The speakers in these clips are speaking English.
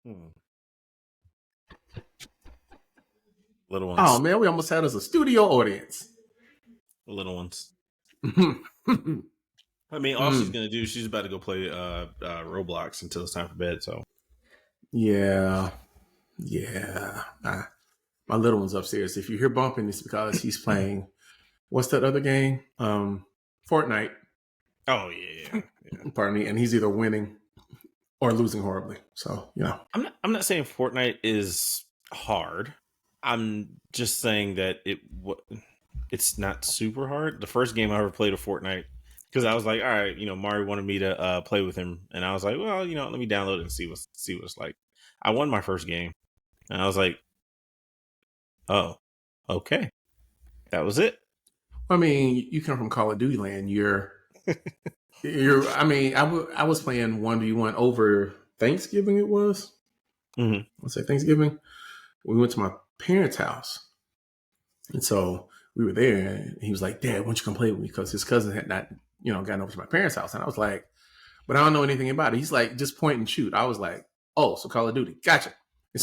Hmm. Little ones. Oh man, we almost had us a studio audience. Little ones. I mean, all she's gonna do, she's about to go play Roblox until it's time for bed. So yeah. My little one's upstairs. If you hear bumping, it's because he's playing. What's that other game? Fortnite. Oh yeah. Pardon me. And he's either winning or losing horribly. So I'm not saying Fortnite is hard. I'm just saying that it's not super hard. The first game I ever played of Fortnite, because I was like, all right, Mario wanted me to play with him, and I was like, well, let me download it and see what it's like. I won my first game, and I was like, oh, okay, that was it. I mean, you come from Call of Duty land. I was playing 1v1 over Thanksgiving. It was. Mm-hmm. Let's say Thanksgiving. We went to my parents' house, and so we were there. And he was like, "Dad, why don't you come play with me?" Because his cousin had not, gotten over to my parents' house, and I was like, "But I don't know anything about it." He's like, "Just point and shoot." I was like, "Oh, so Call of Duty, gotcha."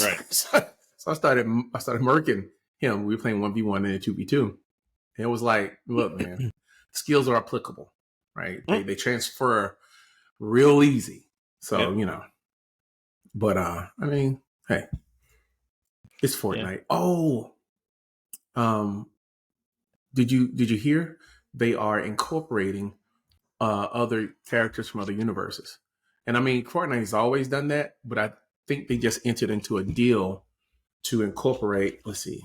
Right. So I started murking him. We were playing 1v1 and then 2v2. And it was like, look, man, skills are applicable, right? They transfer real easy. So, but I mean, hey, it's Fortnite. Yeah. Oh, did you hear? They are incorporating other characters from other universes. And I mean, Fortnite has always done that, but I think they just entered into a deal to incorporate, let's see,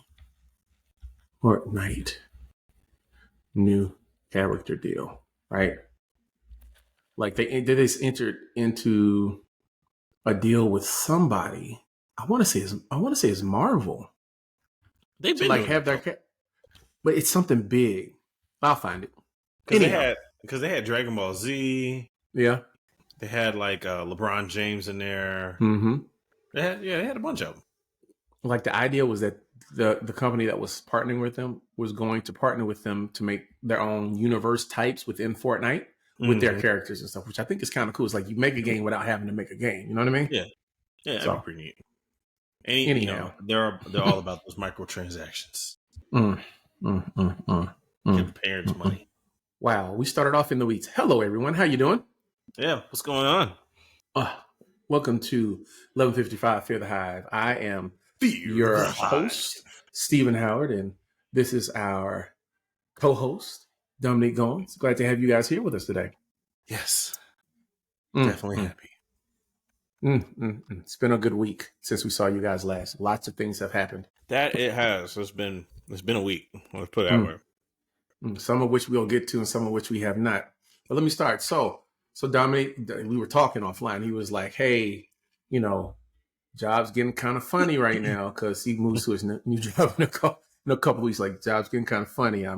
Fortnite new character deal, right? Like they just entered into a deal with somebody. I want to say it's Marvel. They've been like have their, but it's something big. I'll find it. Because they had Dragon Ball Z. Yeah. They had like LeBron James in there. Mm-hmm. They had a bunch of them. Like the idea was that the company that was partnering with them was going to partner with them to make their own universe types within Fortnite with their characters and stuff, which I think is kind of cool. It's like you make a game without having to make a game. You know what I mean? Yeah. Yeah, that'd be pretty neat. Anyhow, they're all about those microtransactions. Give the parents money. Wow, we started off in the weeds. Hello, everyone. How you doing? Yeah, what's going on? Welcome to 1155 Fear the Hive. I am your host, Stephen Howard, and this is our co-host, Dominique Goins. Glad to have you guys here with us today. Yes, definitely happy. It's been a good week since we saw you guys last. Lots of things have happened. That it has. It's been a week. Let's put it that way. Some of which we'll get to, and some of which we have not. But let me start. So Dominic, we were talking offline. He was like, "Hey, job's getting kind of funny right now because he moves to his new job in a couple of weeks. Like, job's getting kind of funny. I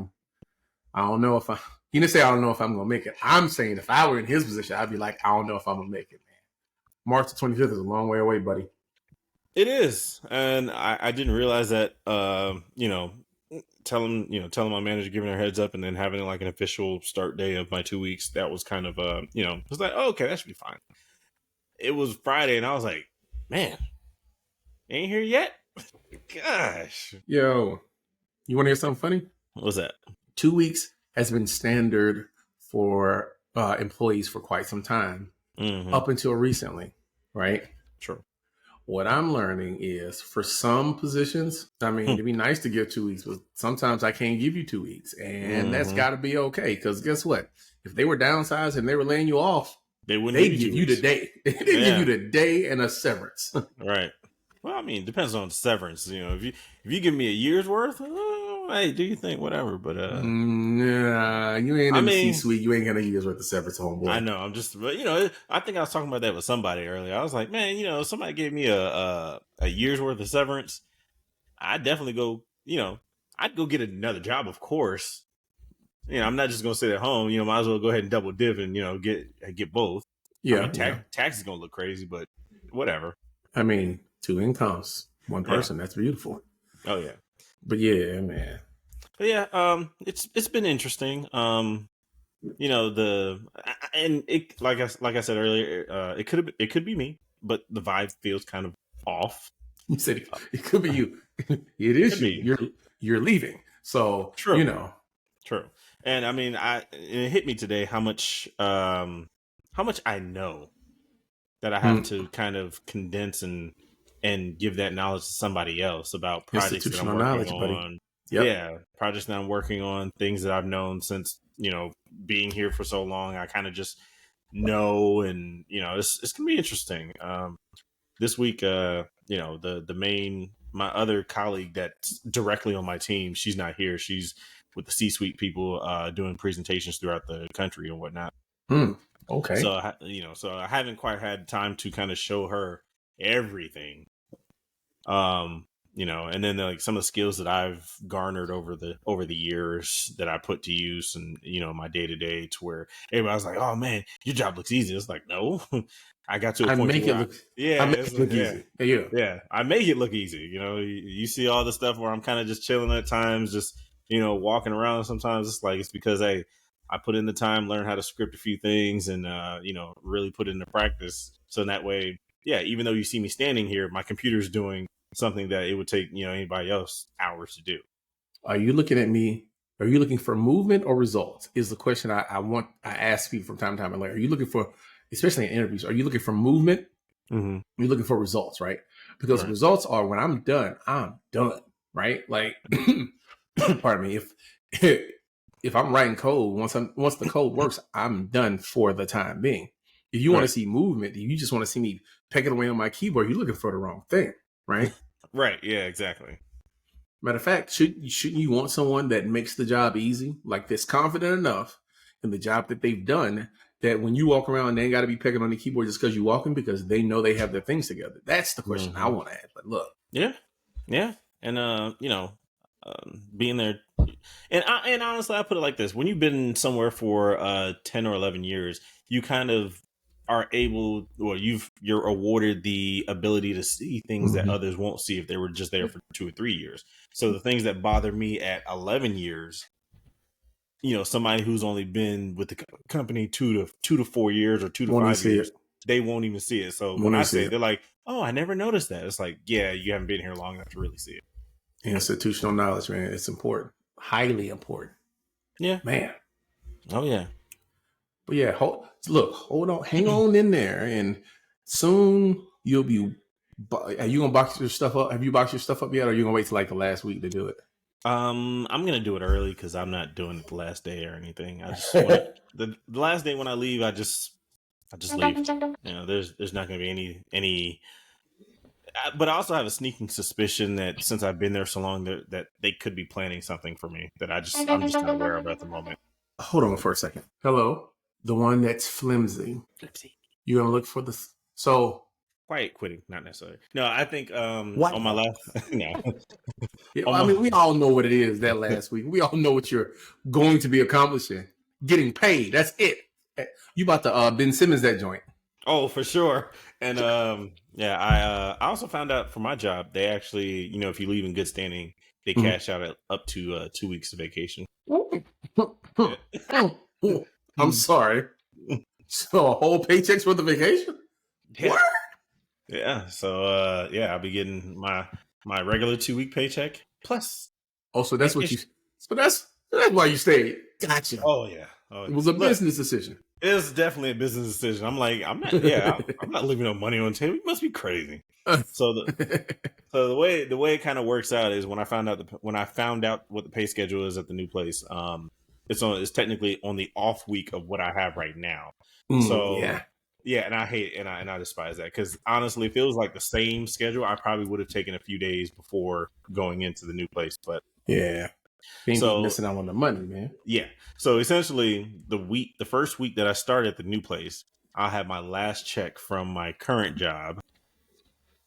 don't know if he didn't say I don't know if I'm gonna make it. I'm saying if I were in his position, I'd be like, I don't know if I'm gonna make it, man. March the 25th is a long way away, buddy. It is, and I didn't realize that. Telling my manager, giving her heads up, and then having like an official start day of my 2 weeks. That was kind of it was like, oh, okay, that should be fine. It was Friday, and I was like, man, ain't here yet. Gosh, yo, you want to hear something funny? What's that? 2 weeks has been standard for employees for quite some time, up until recently, right? Sure. What I'm learning is for some positions, I mean, it'd be nice to give 2 weeks, but sometimes I can't give you 2 weeks. And that's got to be okay. Because guess what? If they were downsized and they were laying you off, they'd give you the day. They'd give you the day and a severance. Right. Well, I mean, it depends on the severance. If you give me a year's worth, hey, do you think whatever? But nah, you ain't in the C-suite. You ain't gonna use worth of severance, homeboy. I know. I'm just, but I think I was talking about that with somebody earlier. I was like, man, if somebody gave me a year's worth of severance, I'd definitely go. I'd go get another job, of course. I'm not just gonna sit at home. Might as well go ahead and double dip and get both. Yeah. Tax is gonna look crazy, but whatever. I mean, 2 incomes, 1 person. That's beautiful. Oh yeah. But yeah, man. But yeah, it's been interesting. And it like I said earlier, it could be me, but the vibe feels kind of off. You said it could be you. It is Could you. be. You're leaving. So, True. you know. True. And I mean, it hit me today how much I know that I have to kind of condense and give that knowledge to somebody else about projects that I'm Institutional working knowledge, buddy. on. Yep. Yeah, projects that I'm working on, things that I've known since, being here for so long. I kind of just know, and it's gonna be interesting. This week, my other colleague that's directly on my team, she's not here. She's with the C-suite people doing presentations throughout the country and whatnot. Okay. So I haven't quite had time to kind of show her everything. And then like some of the skills that I've garnered over the years that I put to use, and my day to day, to where everybody's like, "Oh man, your job looks easy." It's like, no, I got to a I point to make it where look yeah, easy. Yeah. yeah, I make it look easy. You see all the stuff where I'm kind of just chilling at times, just walking around. Sometimes it's because I put in the time, learn how to script a few things, and really put it into practice. So in that way, yeah, even though you see me standing here, my computer's doing something that it would take anybody else hours to do. Are you looking at me? Are you looking for movement or results? Is the question I ask people from time to time. Like, are you looking for, especially in interviews, are you looking for movement? Mm-hmm. You're looking for results, right? Because right. results are when I'm done, right? Like, pardon me, if I'm writing code, once the code works, I'm done for the time being. If you want to see movement, if you just want to see me pecking away on my keyboard, you're looking for the wrong thing, right? Right. Yeah, exactly. Matter of fact, shouldn't you want someone that makes the job easy, like that's confident enough in the job that they've done, that when you walk around, they ain't got to be pecking on the keyboard just because you're walking, because they know they have their things together. That's the question I want to ask. But look, yeah, and being there, and honestly, I put it like this: when you've been somewhere for 10 or 11 years, you kind of are able, or you're awarded the ability to see things that others won't see if they were just there for 2 or 3 years. So the things that bother me at 11 years, somebody who's only been with the company 2 to 4 years or 2 to 5 years, they won't even see it. So when I say it, they're like, "Oh, I never noticed that." It's like, yeah, you haven't been here long enough to really see it. Institutional knowledge, man, it's important, highly important. Yeah, man. Oh yeah. But yeah, hold on, hang on in there, and soon you'll be. Are you gonna box your stuff up? Have you boxed your stuff up yet, or are you gonna wait till like the last week to do it? I'm gonna do it early because I'm not doing it the last day or anything. I just the last day when I leave, I just leave. There's not gonna be any. But I also have a sneaking suspicion that since I've been there so long, that they could be planning something for me that I'm just not aware of at the moment. Hold on for a second. Hello, the one that's flimsy. You're gonna look for the quiet quitting, not necessarily. No, I think on my last no. I mean, we all know what it is that last week. We all know what you're going to be accomplishing. Getting paid. That's it. You about to Ben Simmons that joint. Oh, for sure. And I also found out for my job, they actually, if you leave in good standing, they cash out at up to 2 weeks of vacation. I'm sorry. So a whole paycheck's worth of vacation? Yeah. What? Yeah. So I'll be getting my regular 2-week paycheck plus. Oh, so that's vacation. That's why you stayed. Gotcha. Oh yeah. It was a business decision. It was definitely a business decision. I'm like, I'm not leaving no money on the table. You must be crazy. So the way it kind of works out is when I found out what the pay schedule is at the new place, it's technically on the off week of what I have right now. Yeah, and I hate it, and I despise that, because honestly, if it was like the same schedule, I probably would have taken a few days before going into the new place. But yeah, so missing out on the money, man. Yeah. So essentially, the first week that I started at the new place, I'll have my last check from my current job.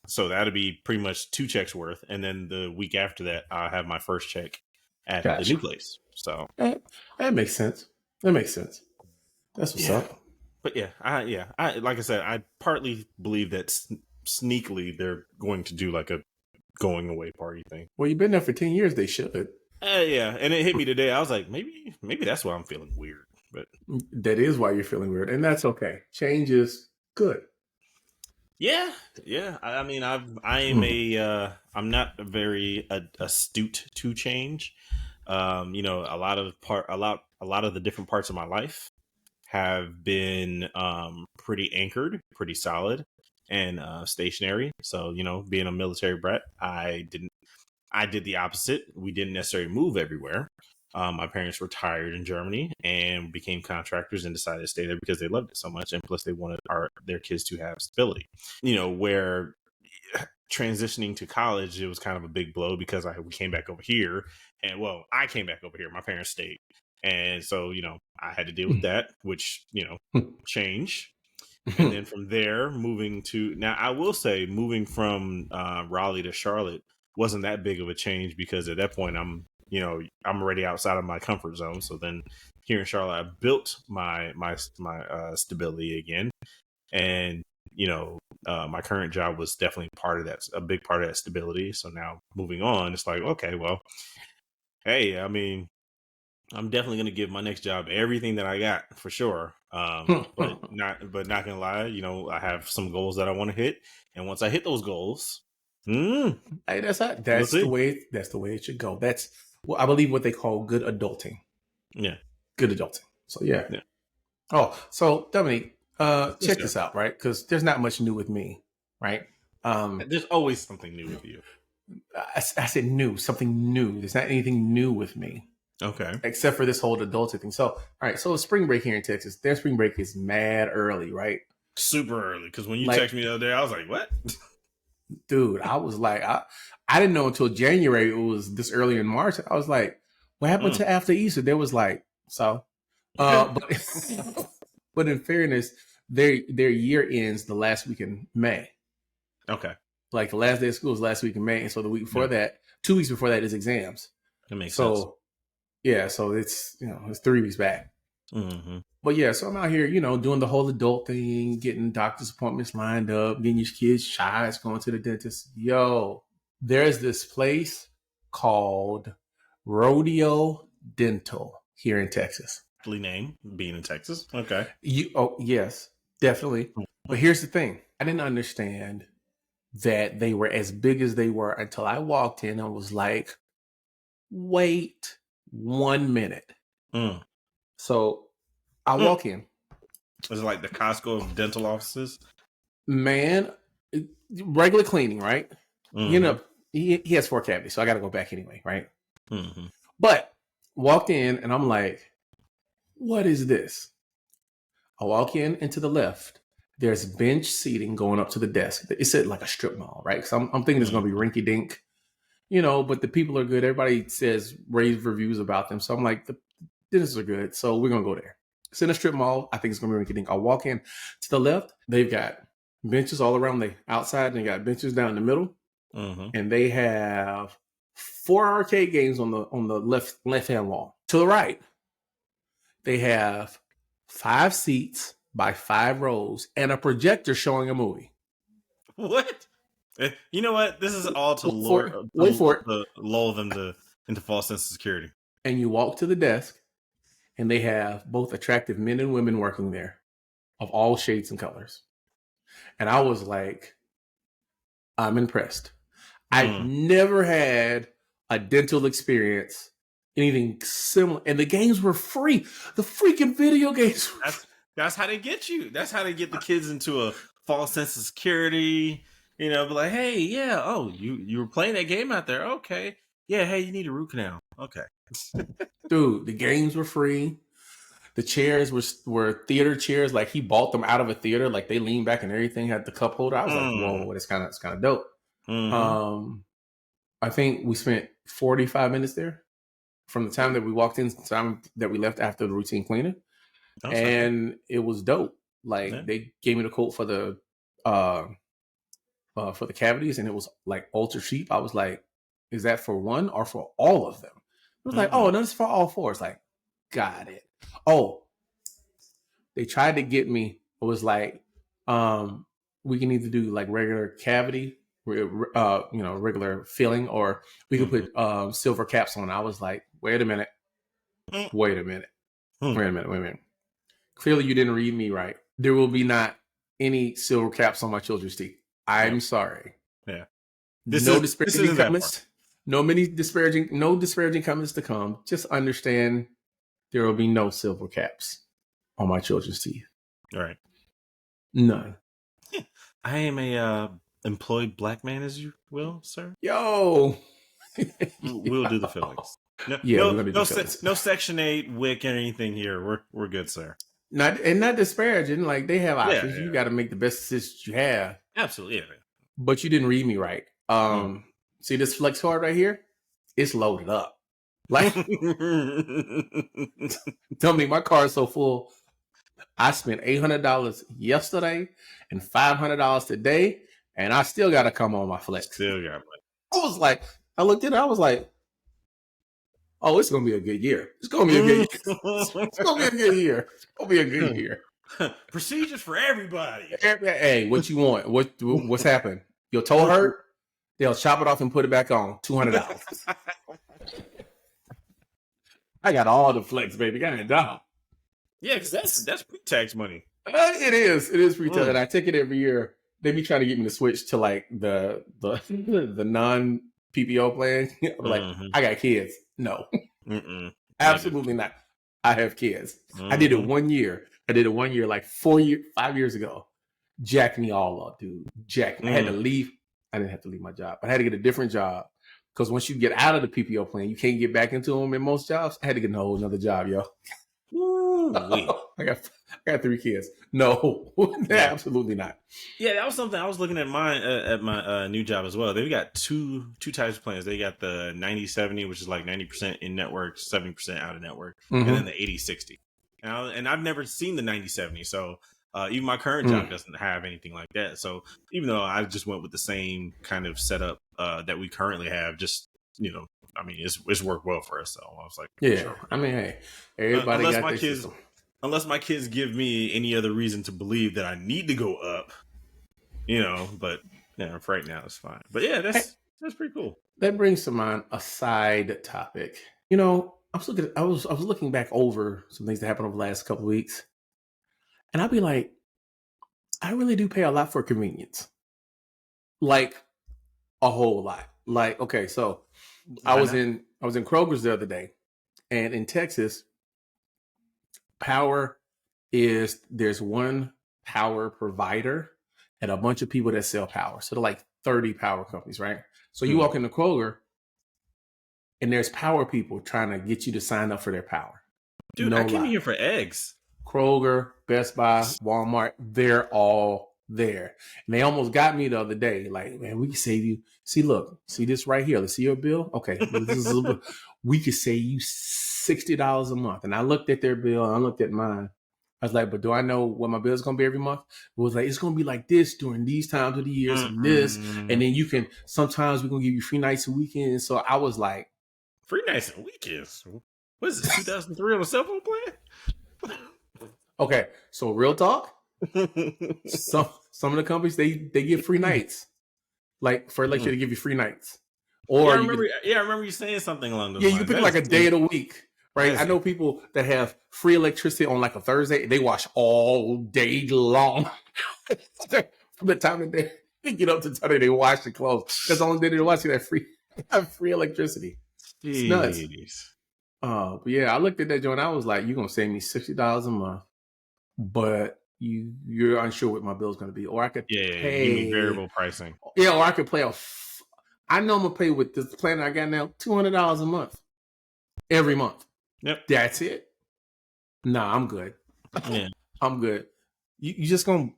So that'll be pretty much 2 checks worth, and then the week after that, I'll have my first check at the new place. So that makes sense. That's what's up. But I like I said, I partly believe that sneakily they're going to do like a going away party thing. Well, you've been there for 10 years. They should. Yeah, and it hit me today. I was like, maybe that's why I'm feeling weird. But that is why you're feeling weird, and that's okay. Change is good. Yeah, yeah. I mean, I am I'm not a very astute to change. A lot of the different parts of my life have been pretty anchored, pretty solid, and stationary. So, being a military brat, I did the opposite. We didn't necessarily move everywhere. My parents retired in Germany and became contractors and decided to stay there because they loved it so much, and plus they wanted their kids to have stability. Where transitioning to college, it was kind of a big blow because we came back over here, and I came back over here. My parents stayed, and so I had to deal with that, which change. And then from there, moving to now, I will say, moving from Raleigh to Charlotte wasn't that big of a change because at that point, I'm already outside of my comfort zone. So then here in Charlotte, I built my stability again, and my current job was definitely part of that, a big part of that stability. So now moving on, it's like, okay, well, hey, I mean, I'm definitely going to give my next job everything that I got for sure. But not gonna lie, I have some goals that I want to hit, and once I hit those goals, Hey, we'll that's the see. way it should go. That's I believe what they call good adulting. Yeah, Good adulting. So yeah. yeah. Oh, so Dominique, Yes, check sir. this out, right? Because there's not much new with me, right? There's always something new with you. I said new, something new. There's not anything new with me Okay. except for this whole adulting thing. So, all right, so spring break here in Texas, their spring break is mad early, right? Super early, because when you Like, text me the other day, I was like, "What?" dude, I was like, I didn't know until January it was this early in March. I was like, what happened Mm. to after Easter? There was like, so, but but in fairness, their year ends the last week in May. Okay. Like the last day of school is last week in May, and so the week before Yeah, that, 2 weeks before that is exams. that makes sense. So yeah, so it's it's 3 weeks back. Hmm. But yeah, so I'm out here, doing the whole adult thing, getting doctor's appointments lined up, getting your kids shots, going to the dentist. Yo, there's this place called Rodeo Dental here in Texas. Name being in Texas. Okay. Oh yes, definitely. But here's the thing: I didn't understand that they were as big as they were until I walked in and was like, "Wait 1 minute." Mm. So I Mm. walk in, Is it like the Costco of dental offices? man, regular cleaning, right? You Hmm. know, he has 4 cavities, so I got to go back anyway, right? Hmm. But walked in and I'm like, what is this? I walk in and to the left, there's bench seating going up to the desk. It's at like a strip mall, right? Because I'm thinking it's going to be Hmm. rinky dink, but the people are good. Everybody says rave reviews about them. So I'm like, the dentists are good. So we're going to go there. It's in a strip mall. I think it's going to be rinky dink. I walk in to the left, they've got benches all around the outside and they got benches down in the middle. Hmm. And they have 4 arcade games on the left hand wall. To the right, they have 5 seats by 5 rows and a projector showing a movie. What? You know what? This is all to Wait for lure it. Wait for it. to lull them into false sense of security. And you walk to the desk, and they have both attractive men and women working there of all shades and colors. And I was like, I'm impressed. I've Mm. never had a dental experience, anything similar. And the games were free. The freaking video games were free. That's how they get you. That's how they get the kids into a false sense of security. Be like, hey, yeah, oh, you were playing that game out there. Okay. Yeah, hey, you need a root canal. Okay. Dude, the games were free. The chairs were theater chairs. Like he bought them out of a theater. Like they leaned back and everything had the cup holder. I was like, Mm. whoa, it's kind of dope. Mm-hmm. Um, I think we spent 45 minutes there from the time that we walked in to the time that we left after the routine cleaning. That's not bad. And it was dope. Yeah. Like they gave me the quote uh for the cavities and it was like ultra cheap. I was like, is that for one or for all of them? It was like, Mm. oh, no, it's for all four. It's like, got it. Oh, they tried to get me. It was like, we can either do like regular cavity, regular filling, or we could Mm-hmm. put silver caps on. I was like, wait a minute, Mm. wait a minute, Mm. wait a minute, wait a minute. Clearly, you didn't read me right. There will be not any silver caps on my children's teeth. I'm sorry. Yeah. No This disparaging isn't that far. comments. No disparaging comments to come. Just understand there will be no silver caps on my children's teeth. All right. None. I am a employed black man, as you will, sir. Yo. We'll do the fillings. No, Yeah, no, we're gonna do fillings. No Section 8 WIC or anything here. We're good, sir. Not disparaging. Like, they have options. Yeah. You got to make the best decisions you have. Absolutely. Yeah. But you didn't read me right. See this flex card right here? It's loaded up. Like, tell me, my car is so full. I spent $800 yesterday and $500 today, and I still got to come on my flex. Still got money. I looked at it. I was like, oh, it's gonna be a good year. It's gonna be a good year. It's gonna be a good year. It's gonna be a good year. Procedures for everybody. Hey, what you want? What's happened? Your toe hurt? They'll chop it off and put it back on. $200. I got all the flex, baby. Got it down. Yeah, because that's pre-tax money. It is pre-tax, and I take it every year. They be trying to get me to switch to like the non PPO plan. I'm like, I got kids. No, absolutely not. I have kids. I did it 1 year. I did it 1 year, like 5 years ago. Jacked me all up, dude. Jacked me. I had to leave. I didn't have to leave my job. I had to get a different job because once you get out of the PPO plan, you can't get back into them in most jobs. I had to get a whole another job, yo. I got 3 kids. No, absolutely not. Yeah, that was something I was looking at my new job as well. They've got two types of plans. They got the 90-70, which is like 90% in network, 70% out of network, and then the 80-60. And I've never seen the 90-70, so even my current job doesn't have anything like that. So even though I just went with the same kind of setup that we currently have, just I mean, it's worked well for us. So I was like, yeah, sure. I mean, hey, everybody got their system. Unless my kids give me any other reason to believe that I need to go up, but yeah, for right now it's fine. But yeah, that's pretty cool. That brings to mind a side topic. I was looking back over some things that happened over the last couple of weeks, and I'd be like, I really do pay a lot for convenience, like a whole lot. Like, okay, so I was in Kroger's the other day, and in Texas, there's one power provider and a bunch of people that sell power. So they're like 30 power companies, right? So you walk into Kroger and there's power people trying to get you to sign up for their power. Dude, I came here for eggs. Kroger, Best Buy, Walmart, they're all there. And they almost got me the other day. Like, man, we can save you. See this right here. Let's see your bill. Okay. We could save you $60 a month. And I looked at their bill and I looked at mine. I was like, but do I know what my bill is going to be every month? It was like, it's going to be like this during these times of the years and this. And then sometimes we're going to give you free nights and weekends. So I was like. Free nights and weekends? What is this, 2003 on a cell phone plan? Okay. So real talk. Some of the companies, they give free nights. Like for electricity, they give you free nights. Or I remember you saying something along those lines. You pick like a day of the week, right? I know people that have free electricity on like a Thursday. They wash all day long. From the time that they get up to the time they wash the clothes. That's the only day they wash. They have free electricity. It's nuts. But yeah, I looked at that joint. I was like, you're gonna save me $60 a month, but you're unsure what my bill's gonna be, or I could pay variable pricing. Yeah, or I could play I know I'm gonna pay with this plan I got now $200 a month, every month. Yep, that's it. Nah, I'm good. Yeah, I'm good. You just gonna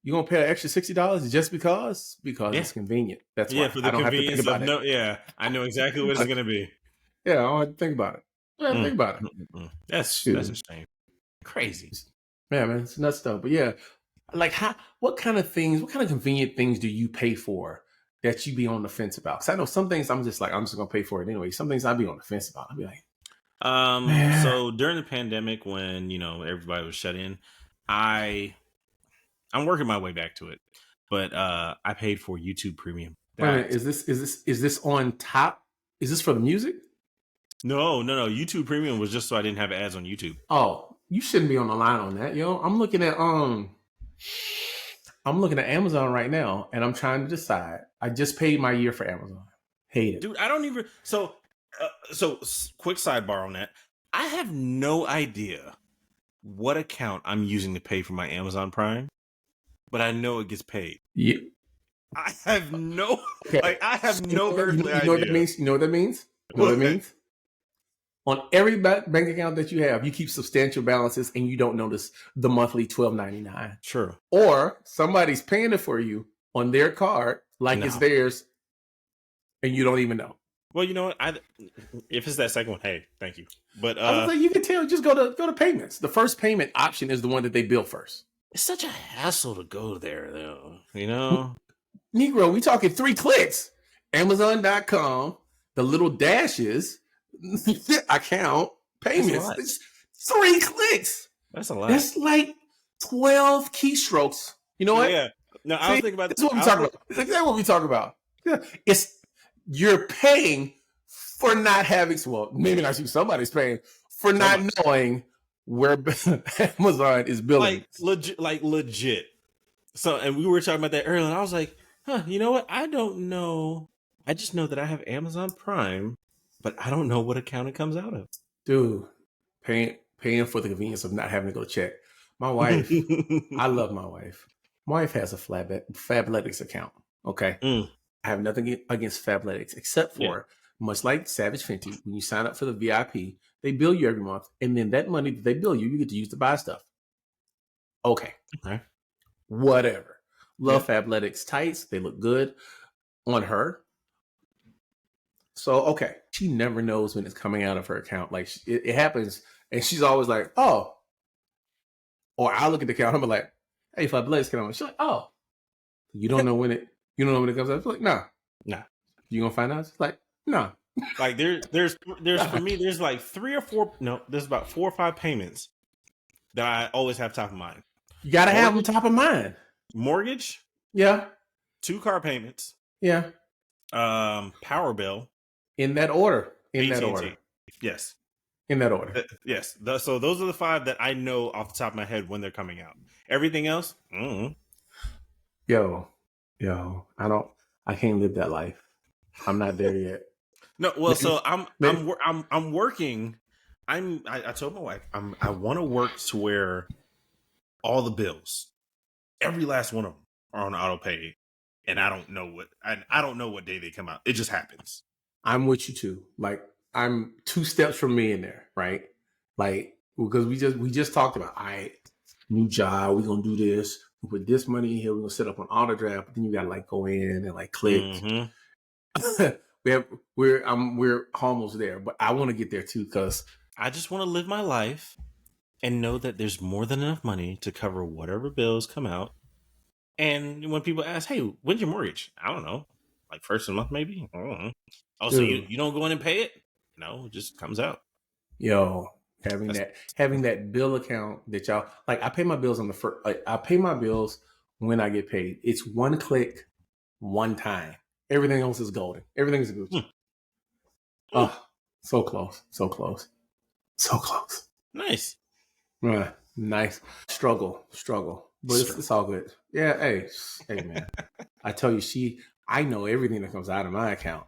pay an extra $60 just because it's convenient. That's why. For the convenience of I know exactly what it's gonna be. Yeah, I don't have to think about it. Think about it. That's a shame. Crazy. Yeah, man, it's nuts though. But yeah, like what kind of convenient things do you pay for that you be on the fence about? Because I know some things I'm just gonna pay for it anyway. Some things I'd be on the fence about. I'd be like, so during the pandemic when everybody was shut in, I'm working my way back to it, but I paid for YouTube Premium. Wait a minute, is this on top? Is this for the music? No. YouTube Premium was just so I didn't have ads on YouTube. Oh, you shouldn't be on the line on that, yo. I'm looking at I'm looking at Amazon right now, and I'm trying to decide. I just paid my year for Amazon. Hate it, dude. I don't even. Quick sidebar on that. I have no idea what account I'm using to pay for my Amazon Prime, but I know it gets paid. Yeah. I have no, Okay. I have So, no earthly you know what that idea. means? You know what that means? You know what that means? On every bank account that you have, you keep substantial balances, and you don't notice the monthly $12.99. True. Or somebody's paying it for you on their card, like it's theirs, and you don't even know. Well, you know what? If it's that second one, hey, thank you. But I was like, you can tell. Just go to payments. The first payment option is the one that they bill first. It's such a hassle to go there, though. You know, Negro, we talking 3 clicks. Amazon.com, the little dashes, account, payments. It's 3 clicks. That's a lot. That's like 12 keystrokes. You know what? Yeah. No, I was thinking about this. Is what we talk about. It's exactly what we talk about. Yeah. It's you're paying for not having. Well, maybe not you. Somebody's paying for not knowing where Amazon is billing. Like legit. So, and we were talking about that earlier, and I was like, you know what? I don't know. I just know that I have Amazon Prime, but I don't know what account it comes out of. Dude, paying for the convenience of not having to go check. My wife, I love my wife. My wife has a Fabletics account. Okay. I have nothing against Fabletics except for, much like Savage Fenty, when you sign up for the VIP, they bill you every month. And then that money that they bill you, you get to use to buy stuff. Okay. Whatever. Love Fabletics tights. They look good on her. So, okay. She never knows when it's coming out of her account. Like, it happens. And she's always like, oh. Or I look at the account. I'm like, hey, Fabletics come on. She's like, oh. You don't know when it comes out. It's like, nah. You gonna find out? It's like, nah. Like there's for me, there's like 3 or 4. No, there's about 4 or 5 payments that I always have top of mind. You gotta have them top of mind. Mortgage. Yeah. 2 car payments. Yeah. Power bill. In that order. Yes. In that order. Yes. So those are the 5 that I know off the top of my head when they're coming out. Everything else. Yo, I can't live that life. I'm not there yet. No, well, so I'm working. I told my wife I want to work to where all the bills, every last one of them, are on auto pay, and I don't know what day they come out. It just happens. I'm with you too. Like, I'm 2 steps from me in there, right? Like, because we just talked about, all right, new job, we're gonna do this. We put this money in here. We're gonna set up an auto draft, but then you gotta like go in and like click. We're almost there, but I want to get there too because I just want to live my life and know that there's more than enough money to cover whatever bills come out. And when people ask, "Hey, when's your mortgage?" I don't know, like first of the month maybe. I don't know. Oh, so you don't go in and pay it? No, it just comes out. Yo, having that bill account that y'all like, I pay my bills on the first. Like, I pay my bills when I get paid. It's 1 click, 1 time. Everything else is golden. Everything's Gucci. Oh, so close, so close, so close. Nice, nice. Struggle, but it's all good. Yeah, hey, man. I tell you, I know everything that comes out of my account.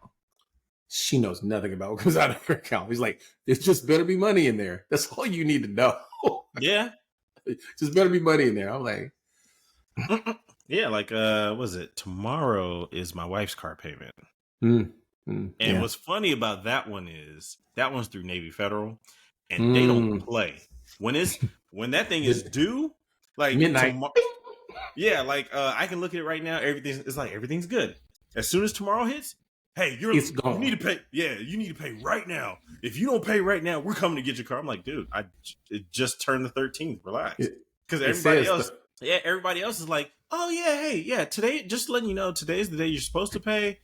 She knows nothing about what comes out of her account. He's like, there's just better be money in there. That's all you need to know. Yeah. Just better be money in there. I'm like, yeah, like, was it tomorrow is my wife's car payment. And what's funny about that one is that one's through Navy Federal, and they don't play. When that thing is due, like midnight. Yeah, like I can look at it right now. Everything's good. As soon as tomorrow hits, hey, you need to pay. Yeah, you need to pay right now. If you don't pay right now, we're coming to get your car. I'm like, dude, it just turned the 13th. Relax, because everybody else is like, oh yeah, hey, yeah, today, just letting you know, today's the day you're supposed to pay.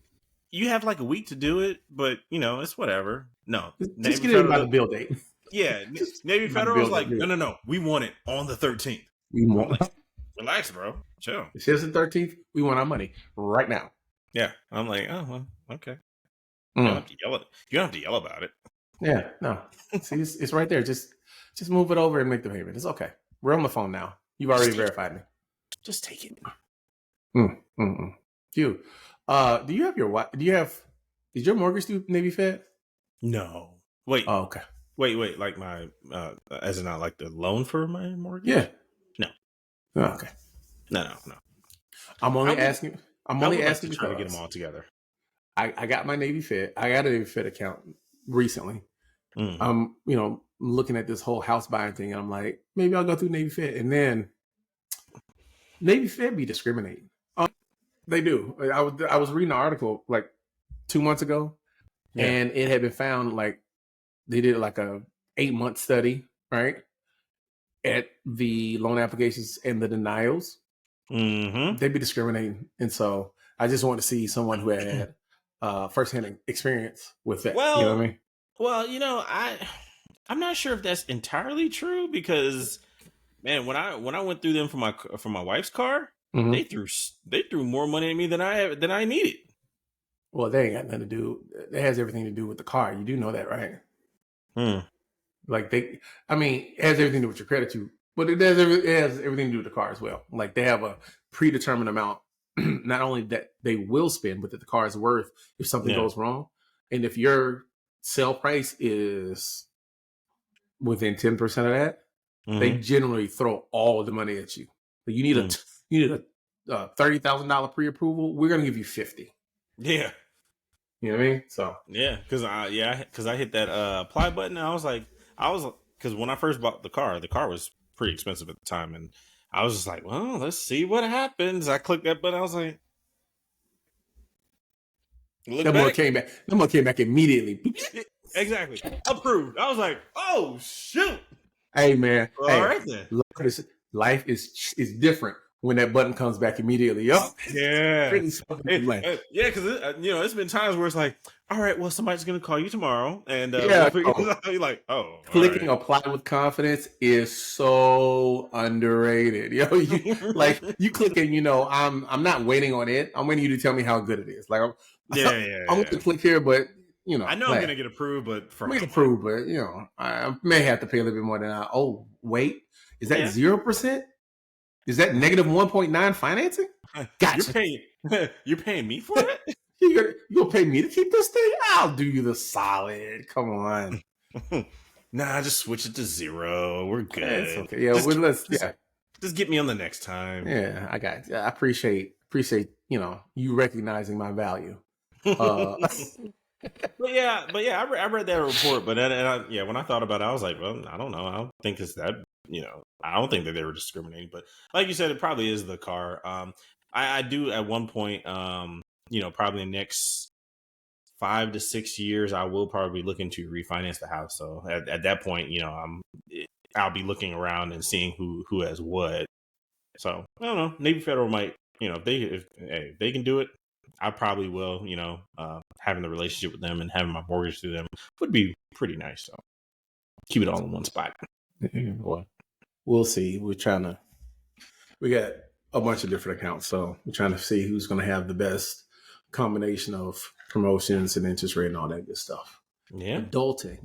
You have like a week to do it, but it's whatever. No, just get it by the bill date. Yeah, Navy Federal is like, no, we want it on the 13th. We want like, relax, bro, chill. It says the 13th. We want our money right now. Yeah, I'm like, oh well, okay. You don't have to yell You don't have to yell about it. Yeah, no. See, it's right there. Just move it over and make the payment. It's okay. We're on the phone now. You've already verified me. Just take it. You, do you have your wife? Is your mortgage through Navy Fed? No. Wait, Oh, okay. wait. Like my, as in not like the loan for my Yeah. mortgage? No, Oh, okay. no. I'm I only would, asking. I'm I only would like to asking try to get them because all together. I got my Navy Fed. I got a Navy Fed account recently. Mm. I'm, looking at this whole house buying thing, and I'm like, maybe I'll go through Navy Fed, and then Navy Fed be discriminating. They do. I was reading an article like 2 months ago, Yeah. and it had been found like they did like a 8 month study, right, at the loan applications and the denials. Mm-hmm. They'd be discriminating, and so I just want to see someone who had firsthand experience with that. You know what I Well, mean? well, I'm not sure if that's entirely true because man, when I went through them for my wife's car, Mm-hmm. they threw more money at me than I needed. Well, they ain't got nothing to do. It has everything to do with the car. You do know that, right? Hmm. Like it has everything to do with your credit too, but it has everything to do with the car as well. Like they have a predetermined amount, not only that they will spend, but that the car is worth if something Yeah. goes wrong. And if your sale price is within 10% of that, they Mm-hmm. generally throw all the money at you. But Mm. you need a $30,000 pre-approval. We're gonna give you 50. Yeah. You know what I mean? So Yeah. Because I hit that apply button. And I was because when I first bought the car was pretty expensive at the time, and I was just like, well, let's see what happens. I clicked that button. I was like, look that money back. came back. That money came back immediately. Exactly. Approved. I was like, oh shoot. Hey man, All hey, right then. look, life is different when that button comes back immediately. Yo, Yeah. really Yeah, because it's been times where it's like, all right, well, somebody's gonna call you tomorrow, and we'll yeah. figure it out. You're like, oh, all Clicking right. apply with confidence is so underrated. Yo, you clicking. I'm not waiting on it. I'm waiting you to tell me how good it is. Like Yeah, I'm yeah, going yeah. to click here, but I know I'm like gonna get approved, but for I'm how going to much? prove, but I may have to pay a little bit more than I. Oh wait, is that Yeah, 0%? Is that negative 1.9 financing? you're Gotcha. paying. You're paying me for it. You gonna pay me to keep this thing? I'll do you the solid. Come on. Nah, just switch it to 0. We're It's good. okay. Yeah, Just, let's just, just get me on the next time. yeah, I appreciate you recognizing my value. Uh I read that report, but yeah, when I thought about it, I was like, well, I don't know. I don't think it's that. I don't think that they were discriminating, but like you said, it probably is the car. I do at one point, probably the next 5 to 6 years, I will probably be looking to refinance the house. So at that point, I'll be looking around and seeing who has what. So I don't know. Navy Federal might, if they can do it, I probably will. Having the relationship with them and having my mortgage through them would be pretty nice. So keep it all in one spot. well, we'll see. We got a bunch of different accounts, so we're trying to see who's gonna have the best combination of promotions and interest rate and all that good stuff. Yeah. Adulting.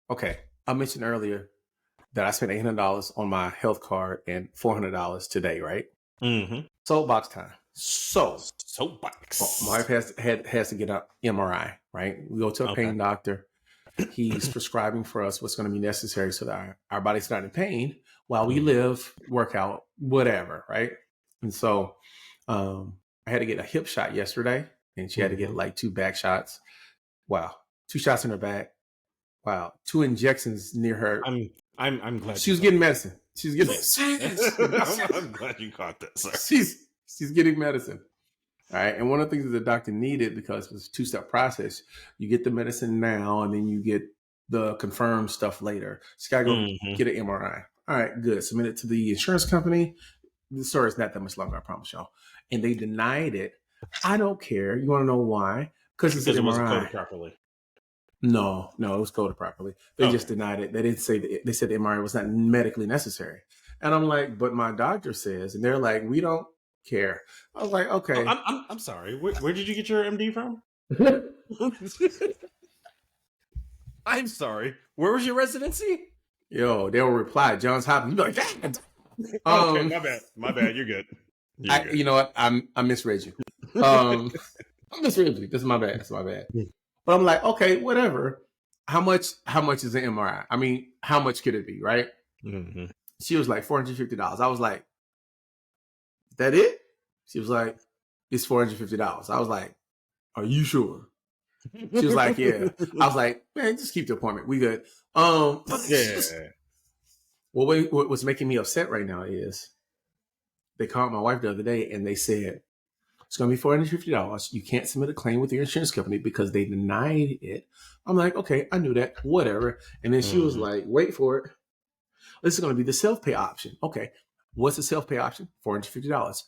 Okay. I mentioned earlier that I spent $800 on my health card and $400 today, right? Mm-hmm. Soapbox time. So, Soapbox. my wife has to get an MRI, right? We go to a Okay. pain doctor. He's prescribing for us what's going to be necessary so that our body's not in pain while we live, work out, whatever, right? And so, I had to get a hip shot yesterday, and she had to get like 2 back shots. Wow, 2 shots in her back. Wow, 2 injections near her. I'm glad She was getting medicine. She's getting. I'm glad you caught that, sir. She's getting medicine. All right. And one of the things that the doctor needed, because it was a 2-step process, you get the medicine now and then you get the confirmed stuff later. She's got to go get an MRI. All right, good. Submit it to the insurance company. The story is not that much longer, I promise y'all. And they denied it. I don't care. You want to know why? Because it's an Because it wasn't MRI. coded properly. No, it was coded properly. They just denied it. They didn't say they said the MRI was not medically necessary. And I'm like, but my doctor says, and they're like, we don't care. I was like, okay. I'm sorry. Where did you get your MD from? I'm sorry. Where was your residency? Yo, they'll reply, Johns Hopkins. You be like, okay, my bad. You're good. You know what? I misread you. I misread you. This is my bad. That's my bad. But I'm like, okay, whatever. How much is an MRI? I mean, how much could it be, right? Mm-hmm. She was like $450. I was like, is that it? She was like, it's $450. I was like, are you sure? She was like, yeah. I was like, man, just keep the appointment. We good. Yeah. Well, what's making me upset right now is they called my wife the other day and they said, it's going to be $450. You can't submit a claim with your insurance company because they denied it. I'm like, okay, I knew that. Whatever. And then she was like, wait for it. This is going to be the self-pay option. Okay. What's the self-pay option? $450.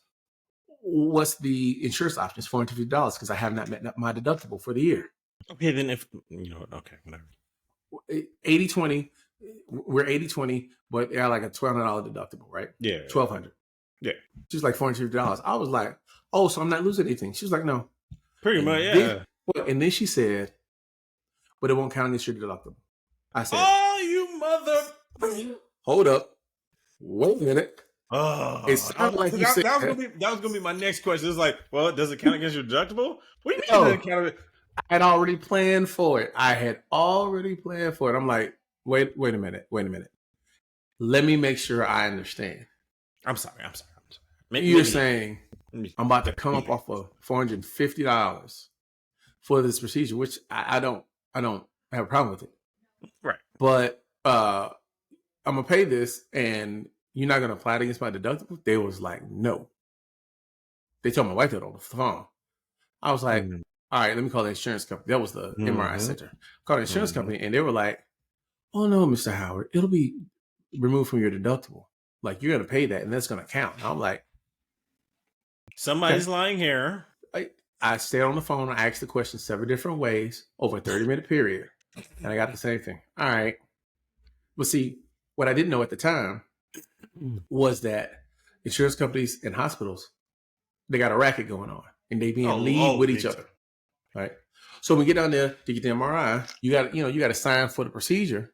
What's the insurance option? It's $450 because I have not met my deductible for the year. Okay, then if you know, okay, whatever. 80-20. We're 80-20, but they're like a $1,200 deductible, right? Yeah. $1,200. Yeah. She's like $450. I was like, oh, so I'm not losing anything. She was like, no. Pretty much, yeah. And then she said, but it won't count against your deductible. I said, oh, you mother. Hold up. Wait a minute. Oh, it sounded like you said that was gonna be my next question. It's like, well, does it count against your deductible? What do you mean? No, does it count? I had already planned for it. I'm like, wait a minute. Let me make sure I understand. I'm sorry. You're saying I'm about to come up off of $450 for this procedure, which I don't have a problem with it. Right. But I'm gonna pay this and you're not gonna apply it against my deductible? They was like, no. They told my wife that on the phone. I was like, all right, let me call the insurance company. That was the MRI center. Called the insurance company and they were like, oh no, Mr. Howard, it'll be removed from your deductible. Like you're gonna pay that and that's gonna count. And I'm like, somebody's lying here. I stayed on the phone. I asked the question several different ways over a 30-minute period. And I got the same thing. All right. But see, what I didn't know at the time was that insurance companies and hospitals, they got a racket going on and they being lead with each other. Right. So when we get down there to get the MRI, you got to sign for the procedure.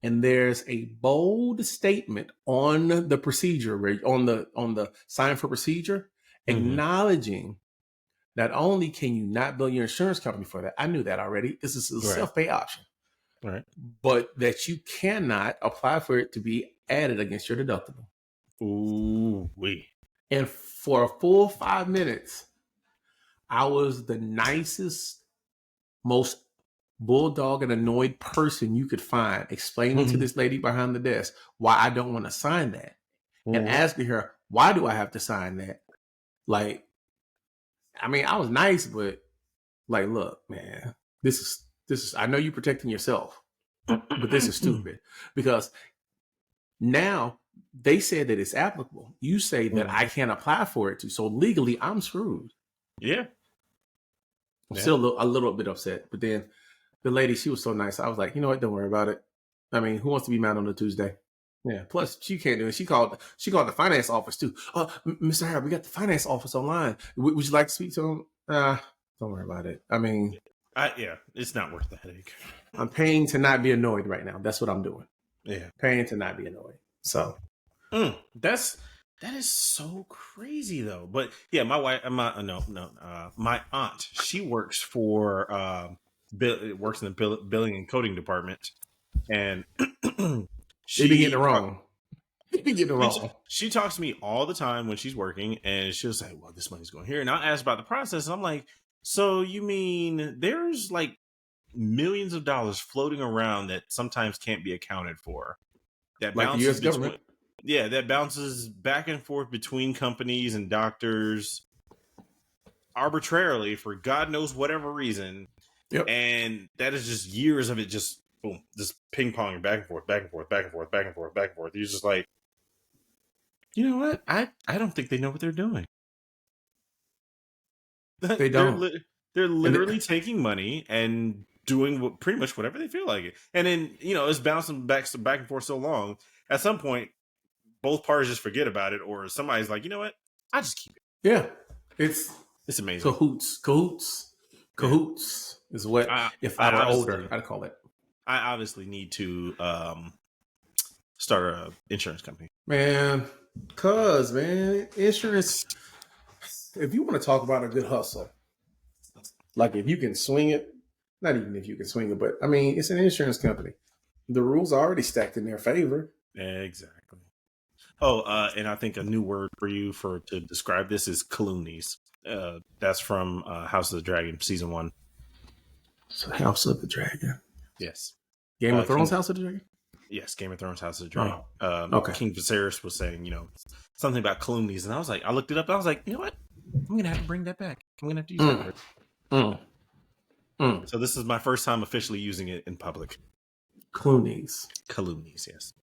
And there's a bold statement on the procedure, on the sign for procedure, acknowledging not only can you not bill your insurance company for that, I knew that already. This is a self-pay option. Right. But that you cannot apply for it to be added against your deductible. Ooh, wee. And for a full 5 minutes, I was the nicest, most bulldog and annoyed person you could find, explaining to this lady behind the desk why I don't want to sign that. And asking her, why do I have to sign that? Like, I mean, I was nice, but like, look, man, this is, I know you're protecting yourself, but this is stupid because now they said that it's applicable. You say that I can't apply for it too. So legally I'm screwed. Yeah. I'm still a little bit upset, but then the lady, she was so nice. I was like, you know what? Don't worry about it. I mean, who wants to be mad on a Tuesday? Yeah. Plus, she can't do it. She called the finance office too. Mr. Harrod, we got the finance office online. Would you like to speak to him? Don't worry about it. I mean, it's not worth the headache. I'm paying to not be annoyed right now. That's what I'm doing. Yeah, paying to not be annoyed. So that is so crazy though. But yeah, my wife, my aunt, she works for works in the billing and coding department, and she be getting it wrong. She talks to me all the time when she's working, and she'll say, well, this money's going here. And I'll ask about the process. And I'm like, so you mean there's like millions of dollars floating around that sometimes can't be accounted for? That like the US government. Yeah, that bounces back and forth between companies and doctors arbitrarily for God knows whatever reason. Yep. And that is just years of it just boom, just ping-ponging back and forth, back and forth, back and forth, back and forth, back and forth. You're just like, you know what? I don't think they know what they're doing. They don't. They're literally taking money and doing pretty much whatever they feel like it. And then, it's bouncing back and forth so long. At some point, both parties just forget about it, or somebody's like, you know what? I just keep it. Yeah. It's amazing. Cahoots is what, if I were older, I'd call it. I obviously need to start an insurance company. Man, Cause man, insurance. If you want to talk about a good hustle, like if you can swing it, not even if you can swing it, but I mean, it's an insurance company. The rules are already stacked in their favor. Exactly. Oh, and I think a new word for you to describe this is calumnies. That's from House of the Dragon season 1. So House of the Dragon. Yes. Game of Thrones King, House of the Dragon? yes, Game of Thrones House of the Dragon. Oh, okay. King Viserys was saying, something about calumnies, and I was like, I looked it up. I was like, you know what? I'm gonna have to bring that back. I'm gonna have to use that word. So this is my first time officially using it in public. Calumnies. Calumnies, yes.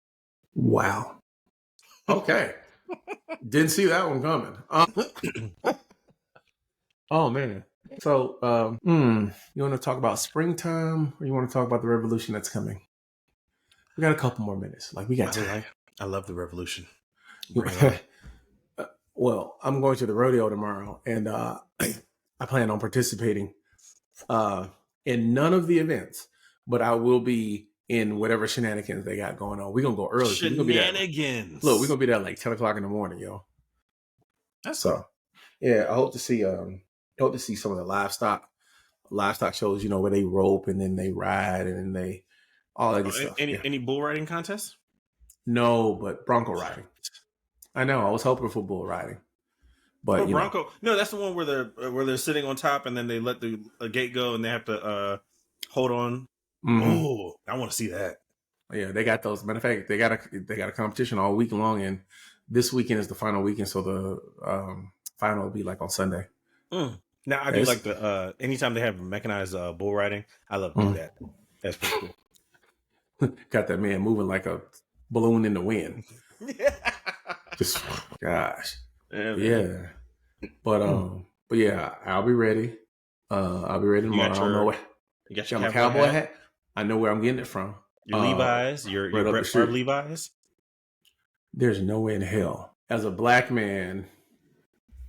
Wow. Okay. Didn't see that one coming. Oh man. So, you want to talk about springtime, or you want to talk about the revolution that's coming? We got a couple more minutes. Like we got time. I love the revolution. Well, I'm going to the rodeo tomorrow, and I plan on participating in none of the events, but I will be in whatever shenanigans they got going on. We're gonna go early. Shenanigans. Look, we're gonna be there at like 10 o'clock in the morning, yo. That's so. Yeah, I hope to see some of the livestock shows. Where they rope and then they ride and then they all that good stuff. Any bull riding contests? No, but bronco riding. I know. I was hoping for bull riding, but bronco. No, that's the one where they're sitting on top and then they let the gate go and they have to hold on. Mm-hmm. Oh, I want to see that. Yeah, they got those. Matter of fact, they got a competition all week long, and this weekend is the final weekend, so the final will be like on Sunday. Now I do like the anytime they have mechanized bull riding, I love doing that. That's pretty cool. Got that man moving like a balloon in the wind. Just gosh. Yeah. But yeah, I'll be ready. I'll be ready tomorrow. I don't know what. You got my cowboy hat. I know where I'm getting it from. Your Levi's, your Brett Favre Levi's. There's no way in hell, as a black man,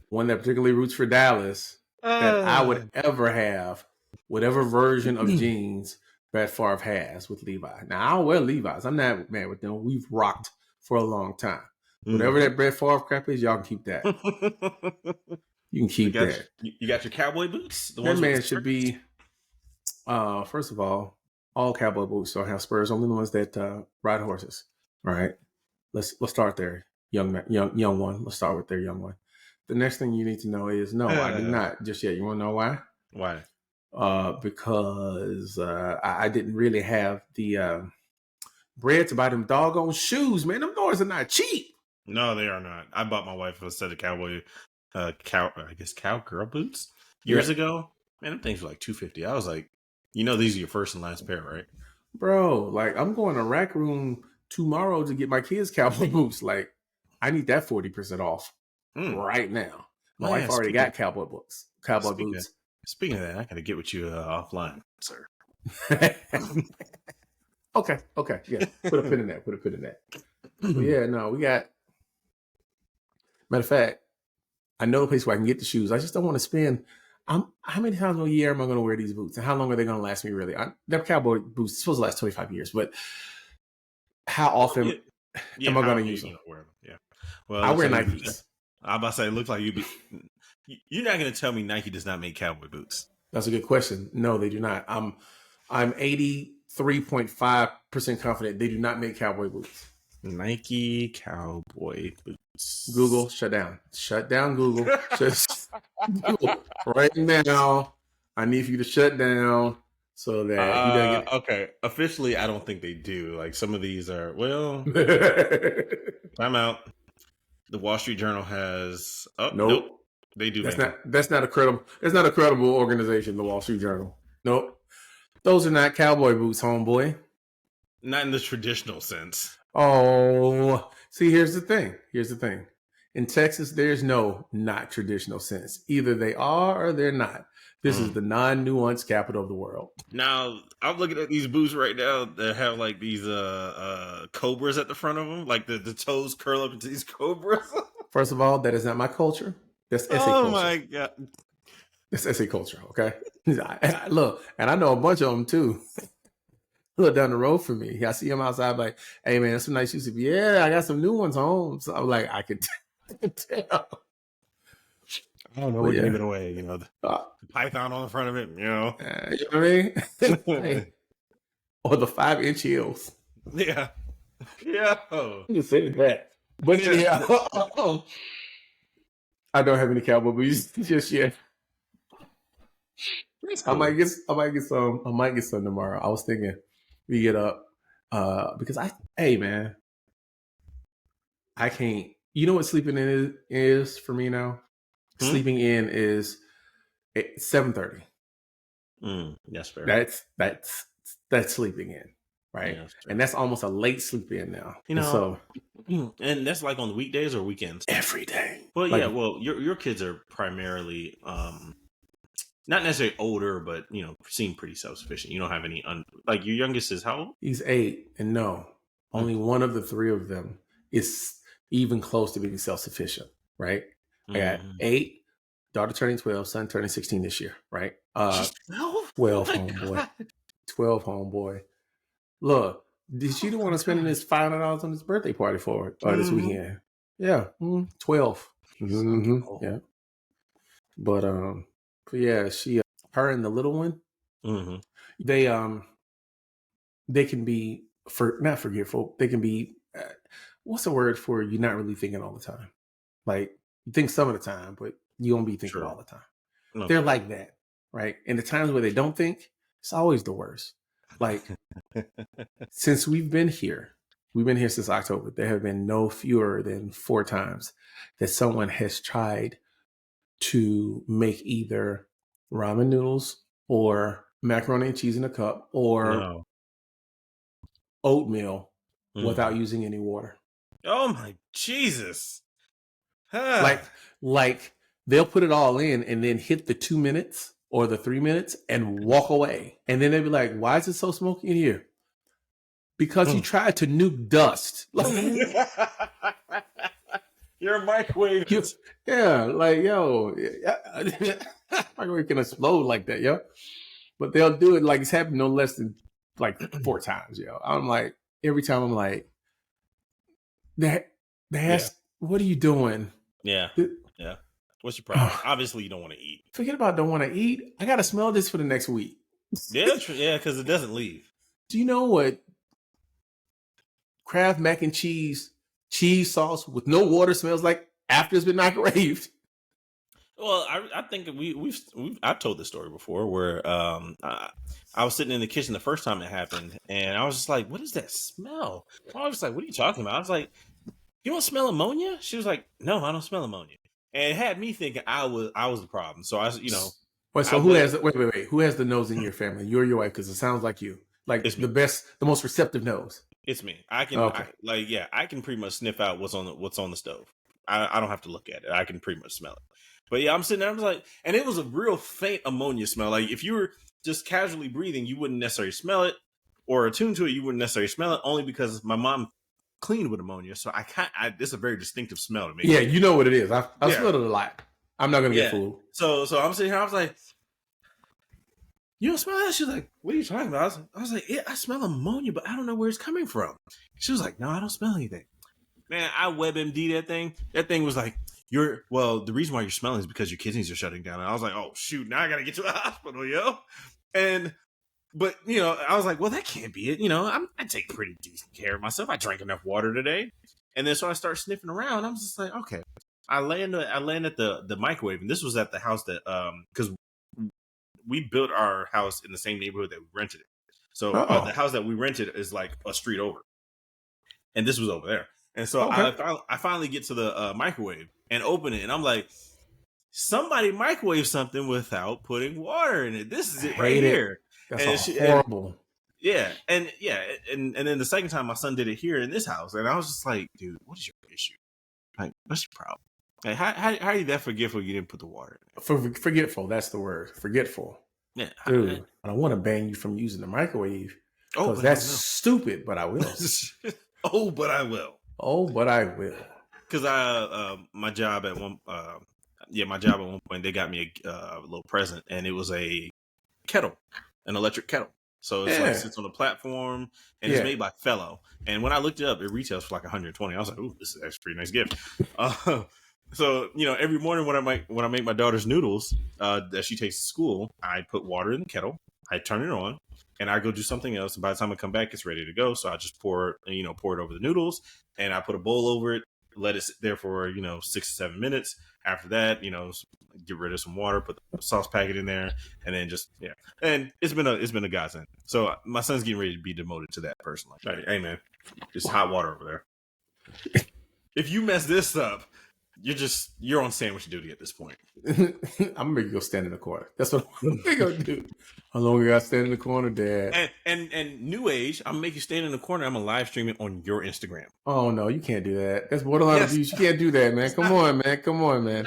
one that particularly roots for Dallas, that I would ever have whatever version of jeans Brett Favre has with Levi. Now, I don't wear Levi's. I'm not mad with them. We've rocked for a long time. Whatever that Brett Favre crap is, y'all can keep that. You can keep that. You got your cowboy boots? That man should be, first of all cowboy boots don't have spurs, only the ones that ride horses. All right. Let's start there, young one. Let's start with their young one. The next thing you need to know is no, I did not just yet. You want to know why? Why? Because I didn't really have the bread to buy them doggone shoes, man. Them doors are not cheap. No, they are not. I bought my wife a set of cowgirl boots years ago. Man, them things were like $250. I was like, these are your first and last pair, right? Bro, like I'm going to Rack Room tomorrow to get my kids cowboy boots. Like I need that 40% off right now. My wife already got cowboy boots. Speaking of that, I gotta get with you offline, sir. Okay. Yeah. Put a pin in that. But yeah, no, we got. Matter of fact, I know a place where I can get the shoes. I just don't want to spend. How many times a year am I going to wear these boots? And how long are they going to last me, really? They're cowboy boots. Supposed to last 25 years. But how often am I going to use them? Wear them? Yeah. Well, I wear Nikes. I'm about to say, it looks like you're not going to tell me Nike does not make cowboy boots. That's a good question. No, they do not. I'm 83.5% confident they do not make cowboy boots. Nike cowboy boots. Google, shut down. Shut down, Google. Google. Right now, I need you to shut down so that you don't get. Okay, officially, I don't think they do. Like some of these are. Well, I'm out. The Wall Street Journal has. Nope. They do. That's not a credible. It's not a credible organization. The Wall Street Journal. Nope. Those are not cowboy boots, homeboy. Not in the traditional sense. Oh, see, here's the thing. In Texas, there's no not traditional sense. Either they are or they're not. This is the non-nuanced capital of the world. Now, I'm looking at these boots right now that have like these cobras at the front of them. Like the toes curl up into these cobras. First of all, that is not my culture. That's SA culture. Oh my God. That's SA culture, okay? Look, and I know a bunch of them too. look down the road from me. I see him outside, like, hey man, that's some nice shoes. Yeah, I got some new ones home. So I'm like, I could tell. I don't know But what yeah. gave it away. You know, the python on the front of it. You know, You know what I mean? Hey, or the 5-inch heels. yeah, yeah. You said that. But Yeah. I don't have any cowboy boots just yet. That's I cool. might get some. I might get some tomorrow. I was thinking we get up because hey man, I can't. You know what sleeping in is for me now? Sleeping in is 7:30. That's fair. That's sleeping in, right? Yeah, that's fair. And that's almost a late sleep in now. You And know, so and that's like on the weekdays or weekends. every day. Well, Like, yeah. Well, your kids are primarily not necessarily older, but you know, seem pretty self sufficient. You don't have any like your youngest is how old? he's 8, and no, only one of the 3 of them is even close to being self sufficient, right? I got 8, daughter turning 12, son turning 16 this year, right? She's 12? 12, Oh my homeboy. God. 12, homeboy. Look, did she the one spending this $500 on his birthday party for this weekend? Yeah, 12. Yeah, but yeah, her and the little one, they can be not forgetful. They can be what's the word for you not really thinking all the time? Like you think some of the time, but you won't be thinking all the time. Okay. They're like that, right? And the times where they don't think, it's always the worst. Like since we've been here since October, there have been no fewer than 4 times that someone has tried to make either ramen noodles or macaroni and cheese in a cup or oatmeal without using any water. Oh my Jesus. Like they'll put it all in and then hit the 2 minutes or the 3 minutes and walk away. And then they'll be like, why is it so smoky in here? Because you tried to nuke dust. You're a microwave. Yeah, like, yo, microwave can explode like that, yo. But they'll do it like it's happened no less than like 4 times, yo. I'm like, every time I'm like, what are you doing? Yeah. Yeah. What's your problem? Obviously, you don't want to eat. Forget about don't want to eat. I got to smell this for the next week. Yeah, because it doesn't leave. Do you know what Kraft mac and cheese sauce with no water smells like after it's been microwaved? Well, I think I've told this story before where I was sitting in the kitchen the first time it happened, and I was just like, "What is that smell?" I was just like, "What are you talking about?" I was like, "You don't smell ammonia?" She was like, "No, I don't smell ammonia," and it had me thinking I was the problem. So Wait, so who has the nose in your family? You or your wife? Because it sounds like you, like the most receptive nose. It's me. I can pretty much sniff out what's on the stove. I don't have to look at it. I can pretty much smell it. But yeah, I'm sitting there. I was like, and it was a real faint ammonia smell. Like if you were just casually breathing, you wouldn't necessarily smell it, or attuned to it, you wouldn't necessarily smell it. Only because my mom cleaned with ammonia, so it's a very distinctive smell to me. Yeah, you know what it is. I smelled it a lot. I'm not gonna get fooled. So I'm sitting here. I was like, "You don't smell that?" She was like, "What are you talking about?" I was like, "Yeah, I smell ammonia, but I don't know where it's coming from." She was like, "No, I don't smell anything." Man, I WebMD that thing. That thing was like, the reason why you're smelling is because your kidneys are shutting down. And I was like, oh shoot, now I gotta get to the hospital, yo. But I was like, well, that can't be it. I take pretty decent care of myself. I drank enough water today. And then so I start sniffing around. I'm just like, okay. I land at the microwave, and this was at the house that because we built our house in the same neighborhood that we rented it. So the house that we rented is like a street over, and this was over there. And so I finally get to the microwave and open it, and I'm like, somebody microwave something without putting water in it. This is it right here. That's horrible. And then the second time my son did it here in this house, and I was just like, dude, what is your issue? Like, what's your problem? Like, how are you that forgetful you didn't put the water in it? Forgetful, that's the word. Forgetful. Yeah. Dude, I don't want to ban you from using the microwave because that's stupid, but I will. But I will. Because my job at one point, they got me a little present, and it was a kettle, an electric kettle. So it's like Yeah. sits on a platform, and Yeah. it's made by Fellow. And when I looked it up, it retails for like 120. I was like, "Ooh, this is actually a pretty nice gift." So every morning when I make my daughter's noodles that she takes to school, I put water in the kettle, I turn it on, and I go do something else. And by the time I come back, it's ready to go. So I just pour it over the noodles, and I put a bowl over it, let it sit there for 6 to 7 minutes. After that, get rid of some water, put the sauce packet in there, and then and it's been a godsend. So my son's getting ready to be demoted to that personally. Like, hey man, just hot water over there. If you mess this up, you're on sandwich duty at this point. I'm gonna make you go stand in the corner. That's what I'm gonna do. How long you gotta stand in the corner, Dad? And new age, I'm gonna make you stand in the corner. I'm gonna live stream it on your Instagram. Oh no, you can't do that. That's borderline abuse. You can't do that, man. Come on, man. Come on. Man,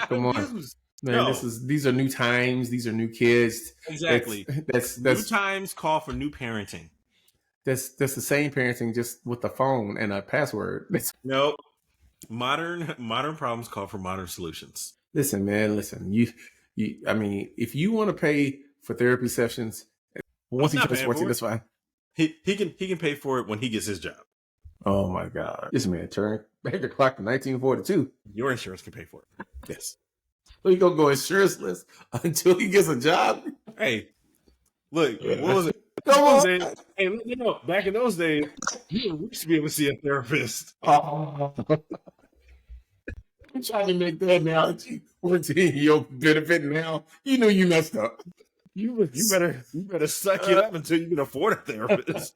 No. these are new times. These are new kids. Exactly. That's new times call for new parenting. That's the same parenting, just with the phone and a password. Nope. Modern problems call for modern solutions. Listen, man. Listen, I mean, if you want to pay for therapy sessions, once he turns 14, that's fine. He can pay for it when he gets his job. Oh my God, this man turned back the clock to 1942. Your insurance can pay for it. Yes. So you gonna go insuranceless until he gets a job? Hey, look, what was it? Come on. Hey, back in those days, you used to be able to see a therapist. I'm trying to make that analogy work to your benefit now. You know you messed up. You better suck it up until you can afford a therapist.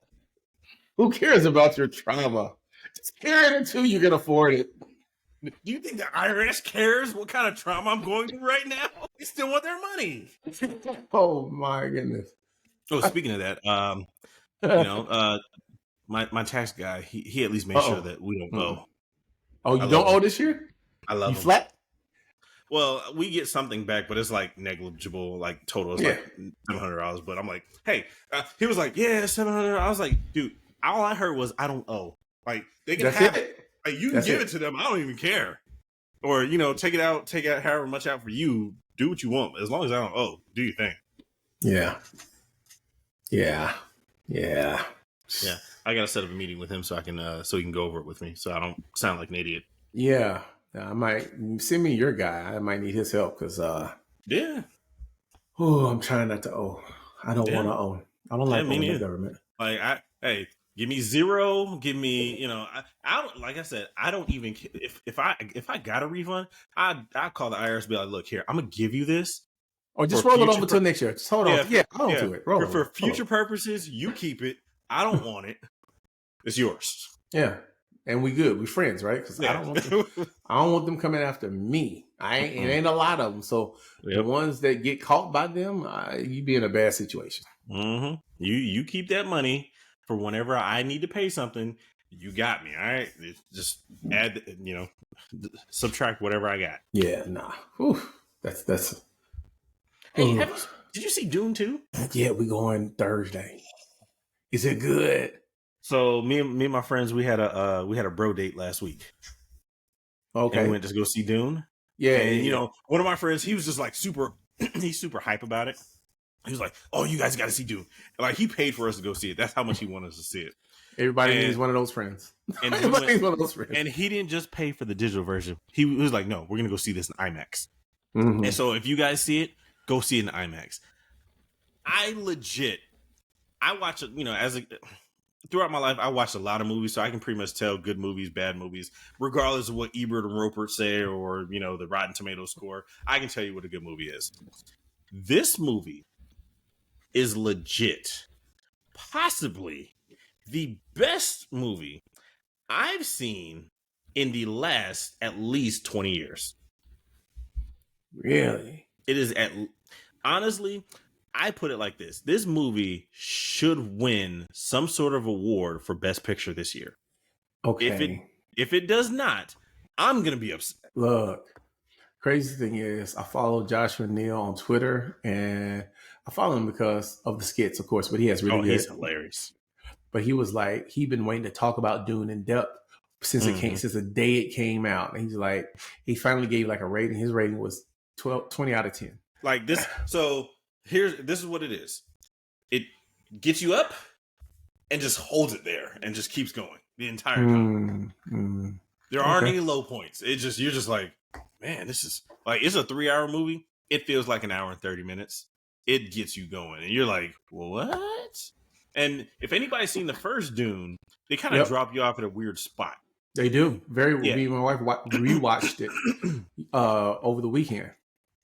Who cares about your trauma? Just carry it until you can afford it. Do you think the IRS cares what kind of trauma I'm going through right now? They still want their money. Oh my goodness. Oh, speaking of that, my tax guy, he at least made sure that we don't owe. Oh, you don't owe this year? I love you him. Flat? Well, we get something back, but it's like negligible, like total is like $700. But I'm like, hey, he was like, yeah, $700. I was like, dude, all I heard was I don't owe. Like they can have it. Like, you can give it to them. I don't even care. Or take out however much out for you. Do what you want, as long as I don't owe. Do your thing. Yeah. I gotta set up a meeting with him so I can so he can go over it with me, so I don't sound like an idiot. Yeah. I might send me your guy. I might need his help because yeah. Oh, I'm trying not to owe. I don't want to owe. I don't like owing the government. Like give me zero. Give me I don't, like I said, I don't even if I got a refund, I call the IRS and be like, look here, I'm gonna give you this. Or just roll it over till next year. Just hold on. Yeah, hold on to it. Roll for future purposes, you keep it. I don't want it. It's yours. Yeah. And we good. We friends, right? Because I don't want them coming after me. It ain't a lot of them. So the ones that get caught by them, you be in a bad situation. Mm-hmm. You keep that money for whenever I need to pay something. You got me. All right. Just add, subtract whatever I got. Yeah. Nah. Whew. That's. Hey, did you see Dune 2? Yeah, we going Thursday. Is it good? So me and my friends, we had a bro date last week. Okay. And we went to go see Dune. Yeah. And one of my friends, he was just like he's super hype about it. He was like, "Oh, you guys got to see Dune." Like, he paid for us to go see it. That's how much he wanted us to see it. Everybody needs one of those friends. And everybody needs one of those friends. And he didn't just pay for the digital version. He was like, "No, we're gonna go see this in IMAX." Mm-hmm. And so if you guys see it, go see it in IMAX. I watch it, throughout my life, I watched a lot of movies, so I can pretty much tell good movies, bad movies, regardless of what Ebert and Roper say or, the Rotten Tomatoes score. I can tell you what a good movie is. This movie is legit, possibly the best movie I've seen in the last at least 20 years. Really? It is honestly, I put it like this. This movie should win some sort of award for Best Picture this year. Okay. If it does not, I'm going to be upset. Look, crazy thing is, I follow Joshua Neal on Twitter, and I follow him because of the skits, of course, but he has really good. He's hilarious. But he was like, he'd been waiting to talk about Dune in depth since since the day it came out. And he's like, he finally gave like a rating. His rating was 20 out of 10. Like this. So this is what it is. gets you up and just holds it there and just keeps going the entire time. There aren't any low points. You're just like, man, this is like, it's a 3-hour movie. It feels like an hour and 30 minutes. It gets you going, and you're like, what? And if anybody's seen the first Dune, they kind of drop you off at a weird spot. They do. Me and my wife rewatched it over the weekend.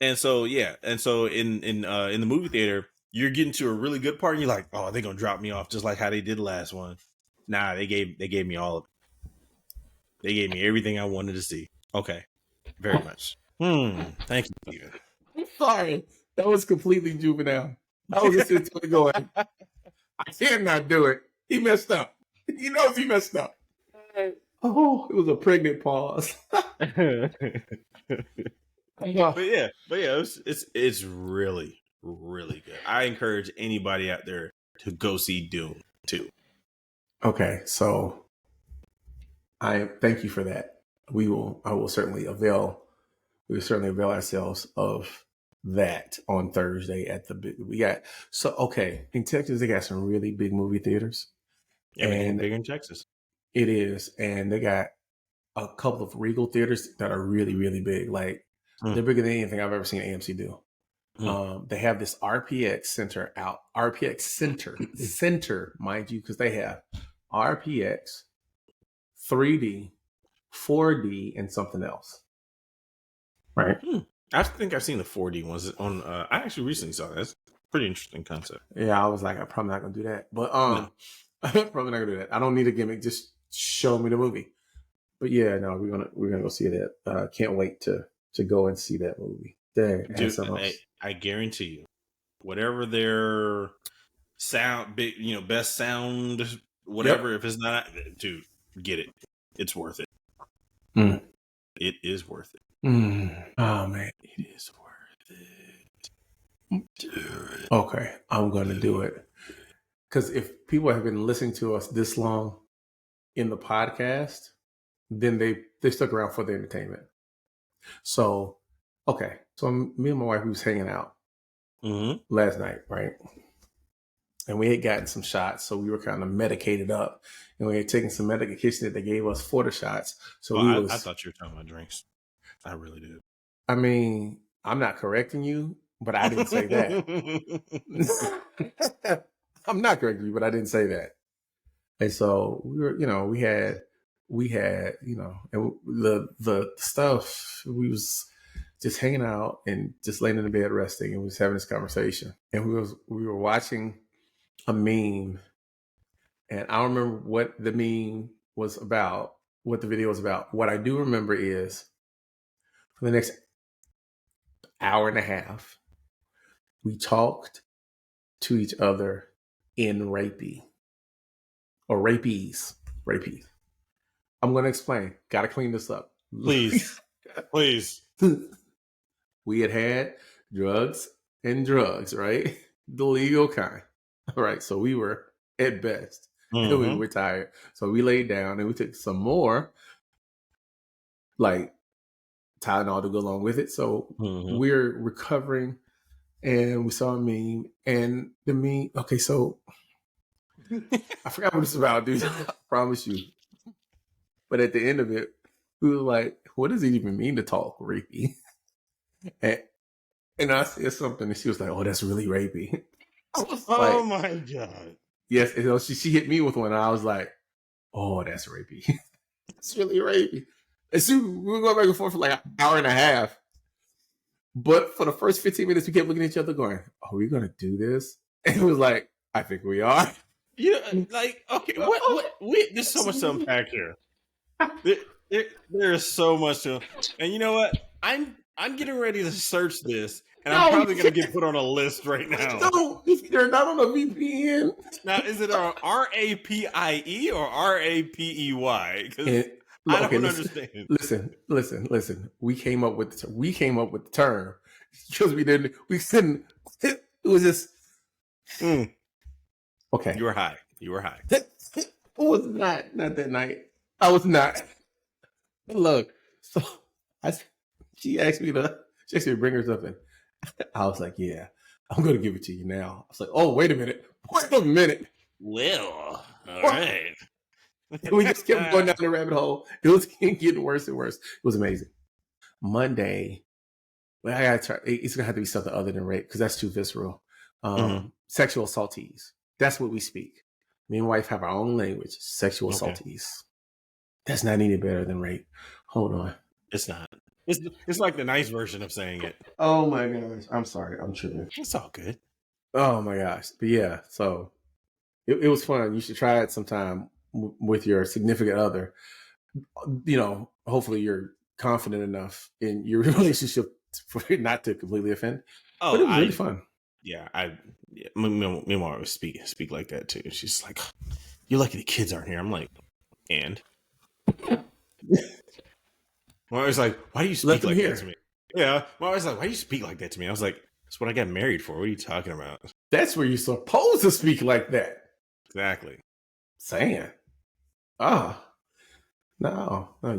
And so in the movie theater, you're getting to a really good part, and you're like, oh, they're gonna drop me off just like how they did the last one. Nah, they gave me all of it. They gave me everything I wanted to see. Okay, very much. Thank you, Steven. I'm sorry, that was completely juvenile. I was just sitting there going, I cannot do it. He messed up. He knows he messed up. Oh, it was a pregnant pause. But yeah, it's really, really good. I encourage anybody out there to go see Dune too. Okay, so I thank you for that. We will certainly avail ourselves of that on Thursday at in Texas they got some really big movie theaters. Everything big in Texas. It is, and they got a couple of Regal theaters that are really, really big. Like they're bigger than anything I've ever seen AMC do. They have this RPX center, mind you, because they have RPX, 3D, 4D, and something else. Right. I think I've seen the 4D ones on. I actually recently saw that. That's a pretty interesting concept. Yeah, I was like, I'm probably not gonna do that, but no. I'm probably not gonna do that. I don't need a gimmick. Just show me the movie. But yeah, no, we're gonna go see that. Can't wait to go and see that movie. Dude, I guarantee you, whatever their sound, best sound, whatever. If it's not, dude, get it. It's worth it. It is worth it. Oh man, it is worth it. Do it. Okay, I'm gonna do it. Because if people have been listening to us this long in the podcast, then they stuck around for the entertainment. So, okay. So me and my wife, we was hanging out last night, right? And we had gotten some shots, so we were kind of medicated up. And we had taken some medication that they gave us for the shots. So I thought you were talking about drinks. I really did. I mean, I'm not correcting you, but I didn't say that. I'm not correcting you, but I didn't say that. And so we were, we had, and the stuff, we was just hanging out and just laying in the bed resting, and we was having this conversation. And we were watching a meme, and I don't remember what the meme was about, what the video was about. What I do remember is for the next hour and a half, we talked to each other in rapey or rapees. I'm going to explain. Got to clean this up. Please. We had drugs, right? The legal kind. All right. So we were at best. And we were tired. So we laid down and we took some more, like Tylenol to go along with it. So we're recovering, and we saw a meme, and the meme. Okay, so I forgot what it's about, dude. I promise you. But at the end of it, we were like, "What does it even mean to talk rapey?" And I said something, and she was like, "Oh, that's really rapey." I was oh my god! Yes, and she hit me with one, and I was like, "Oh, that's rapey. It's really rapey." And so we were going back and forth for like an hour and a half. But for the first 15 minutes, we kept looking at each other going, are we going to do this? And it was like, I think we are. Like, okay, there's so much to unpack here. There's so much to, and you know what? I'm getting ready to search this, and I'm probably going to get put on a list right now. No, if you're not on a VPN. Now, is it a RAPIE or RAPEY? Because I don't understand. Listen. We came up with the term because we didn't. It was just. Okay. You were high. I was not that night. I was not. Look, so she asked me to bring her something. I was like, yeah. I'm going to give it to you now. I was like, oh, wait a minute. Wait a minute. Well, all What? right. We just kept going down the rabbit hole. It was getting worse and worse. It was amazing. Monday, well, I gotta try. It's gonna have to be something other than rape because that's too visceral. Sexual assaultees. That's what we speak. Me and wife have our own language. Sexual assaultees. That's not any better than rape. Hold on. It's not. It's like the nice version of saying it. Oh my gosh. I'm sorry. I'm tripping. It's all good. Oh my gosh. But yeah, so it was fun. You should try it sometime with your significant other. You know, hopefully you're confident enough in your relationship for it not to completely offend. Oh, but it was really fun. Yeah, my mom always speak like that too. She's like, "You're lucky the kids aren't here." I'm like, and my wife's like, "Why do you speak like that to me?" Yeah, my wife's like, "Why do you speak like that to me?" I was like, "That's what I got married for. What are you talking about?" That's where you're supposed to speak like that. Exactly. Saying, no,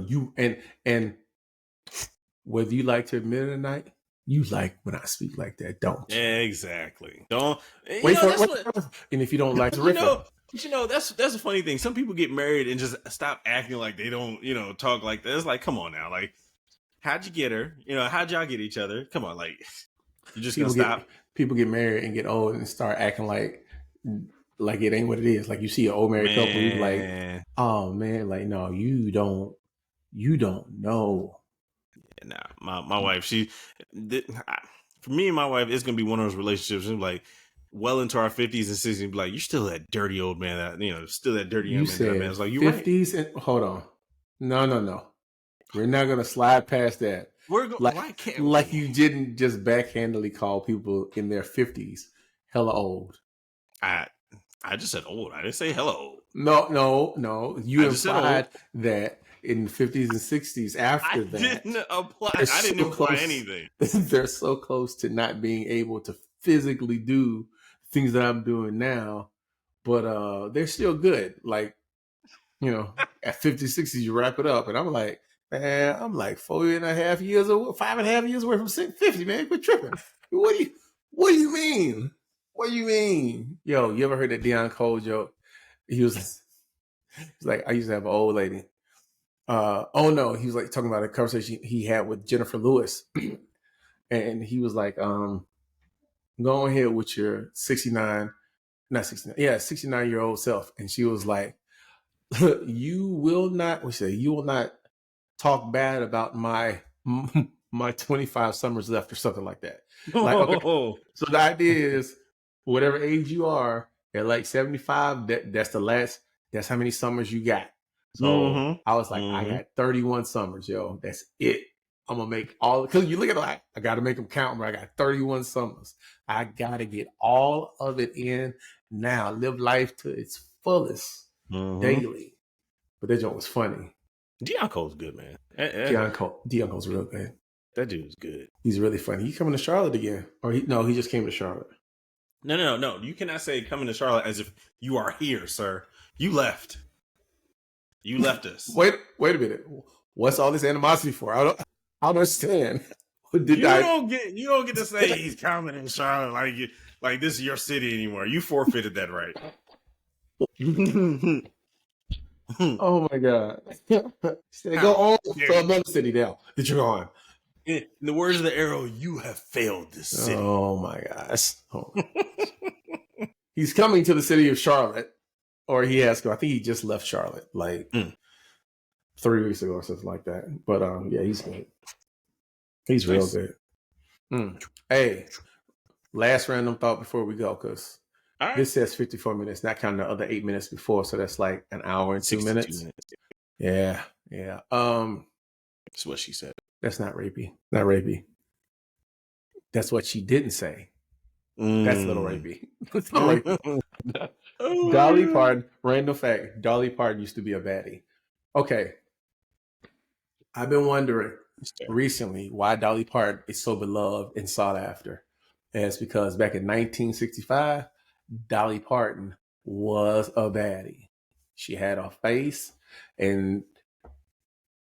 you and whether you like to admit it or not, you like when I speak like that, don't you? Exactly. Don't wait for it. And if you don't like, that's a funny thing. Some people get married and just stop acting like they don't, talk like that. It's like, come on now, like, how'd you get her? How'd y'all get each other? Come on, like, you just gonna stop? People get married and get old and start acting like it ain't what it is. Like you see an old married couple, you like, oh man, like no, you don't know. Yeah, nah, my wife, for me and my wife, it's gonna be one of those relationships. Like well into our 50s and 60s, be like, you're still that dirty old man that still that dirty young man. It's like you 50s right. And hold on, no, we're not gonna slide past that. Why can't like you didn't just backhandedly call people in their 50s hella old. I just said old. I didn't say hella old. No. You implied that in the 50s and 60s after that. I didn't imply anything. They're so close to not being able to physically do things that I'm doing now, but they're still good. Like, at 50, 60, you wrap it up. And I'm like, man, I'm like 5.5 years away from 50, man. Quit tripping. What do you mean? What do you mean? Yo, you ever heard that Deion Cole joke? He was like, I used to have an old lady. He was like talking about a conversation he had with Jennifer Lewis. And he was like, go ahead with your 69-year-old self. And she was like, you will not talk bad about my 25 summers left or something like that. Like, okay. So the idea is whatever age you are at like 75, that's that's how many summers you got. So I was like, I got 31 summers, yo. That's it. I'm gonna make because you look at it like, I gotta make them count, but I got 31 summers. I gotta get all of it in now. Live life to its fullest daily. But that joke was funny. Deion Cole's good, man. Deion Cole's real good. That dude's good. He's really funny. He coming to Charlotte again. He just came to Charlotte. No. You cannot say coming to Charlotte as if you are here, sir. You left. You left us. Wait a minute. What's all this animosity for? I don't understand. You don't get to say he's coming in Charlotte like this is your city anymore. You forfeited that right. Oh my God. Go on to another city now that you're on. In the words of the arrow, you have failed this city. Oh my gosh. He's coming to the city of Charlotte, or he has to. I think he just left Charlotte like 3 weeks ago or something like that. But yeah, he's good. He's real good. Hey, last random thought before we go, because this says 54 minutes, not counting the other 8 minutes before, so that's like an hour and 2 minutes. Yeah. That's what she said. That's not rapey. Not rapey. That's what she didn't say. That's a little rapey. Dolly Parton, random fact, Dolly Parton used to be a baddie. Okay. I've been wondering recently why Dolly Parton is so beloved and sought after. And it's because back in 1965, Dolly Parton was a baddie. She had a face and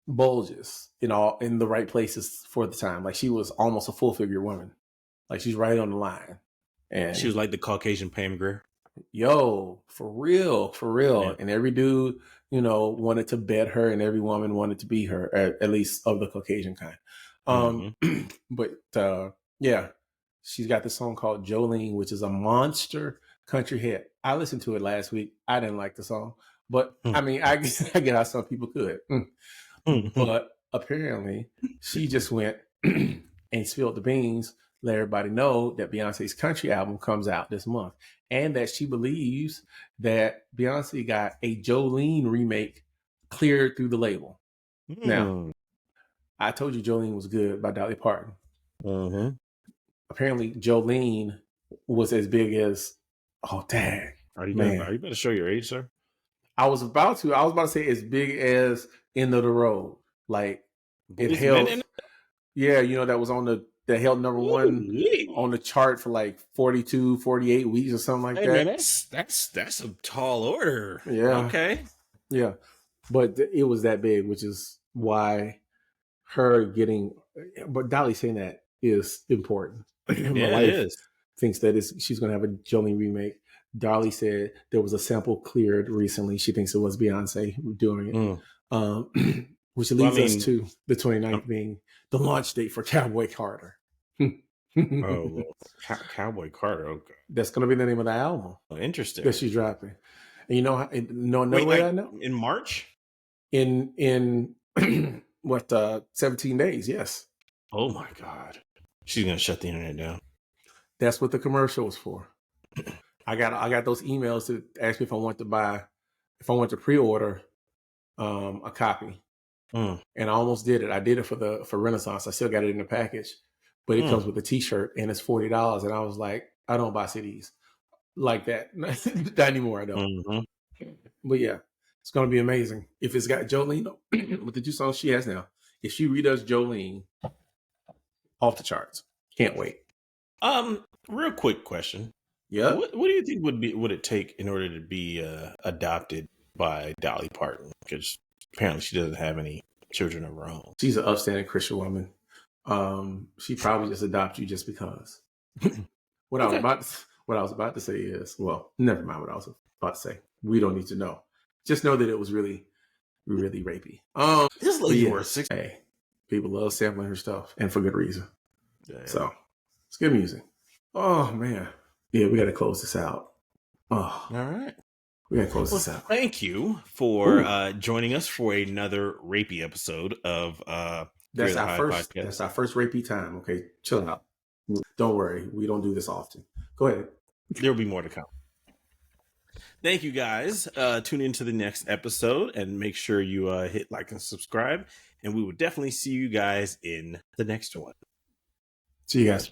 bulges in the right places for the time. Like she was almost a full figure woman. Like she's right on the line. And she was like the Caucasian Pam Grier. yo, for real. Yeah. And every dude, wanted to bet her, and every woman wanted to be her, at least of the Caucasian kind. But yeah, she's got this song called Jolene, which is a monster country hit. I listened to it last week. I didn't like the song, but I mean, I get how some people could. But apparently, she just went and spilled the beans, let everybody know that Beyonce's country album comes out this month, and that she believes that Beyonce got a Jolene remake cleared through the label. Now, I told you Jolene was good by Dolly Parton. Apparently, Jolene was as big as, oh dang, Are you going to show your age, sir? I was about to say as big as End of the Road. Like it held, that was that held number one on the chart for like 42, 48 weeks or something like that. Man, that's a tall order. Yeah. Okay. Yeah. But it was that big, which is why but Dolly saying that is important. My wife thinks that she's going to have a Jolene remake. Dolly said there was a sample cleared recently. She thinks it was Beyonce doing it. Which leads us to the 29th being the launch date for Cowboy Carter. Cowboy Carter. Okay. That's going to be the name of the album. Oh, interesting. That she's dropping. And another way I know? In March? In 17 days, yes. Oh my God. She's going to shut the internet down. That's what the commercial was for. I got those emails to ask me if I want to pre-order a copy. And I almost did it. I did it for Renaissance. I still got it in the package, but it comes with a T-shirt and it's $40. And I was like, I don't buy CDs like that. Not anymore. I don't. But yeah, it's going to be amazing. If it's got Jolene with the 2 songs she has now, if she redoes Jolene, off the charts. Can't wait. Real quick question. Yeah. What do you think would it take in order to be adopted by Dolly Parton? Because apparently she doesn't have any children of her own. She's an upstanding Christian woman. She probably just adopt you just because. What I was about to say is, well, never mind what I was about to say. We don't need to know. Just know that it was really, really rapey. This lady worth 6. Hey, people love sampling her stuff, and for good reason. Yeah. So it's good music. Oh man, yeah, we got to close this out. Oh, all right. We gotta close this out. Thank you for joining us for another rapey episode of That's our first. Podcast. That's our first rapey time. Okay, chill out. Don't worry, we don't do this often. Go ahead. There will be more to come. Thank you guys. Tune into the next episode and make sure you hit like and subscribe. And we will definitely see you guys in the next one. See you guys.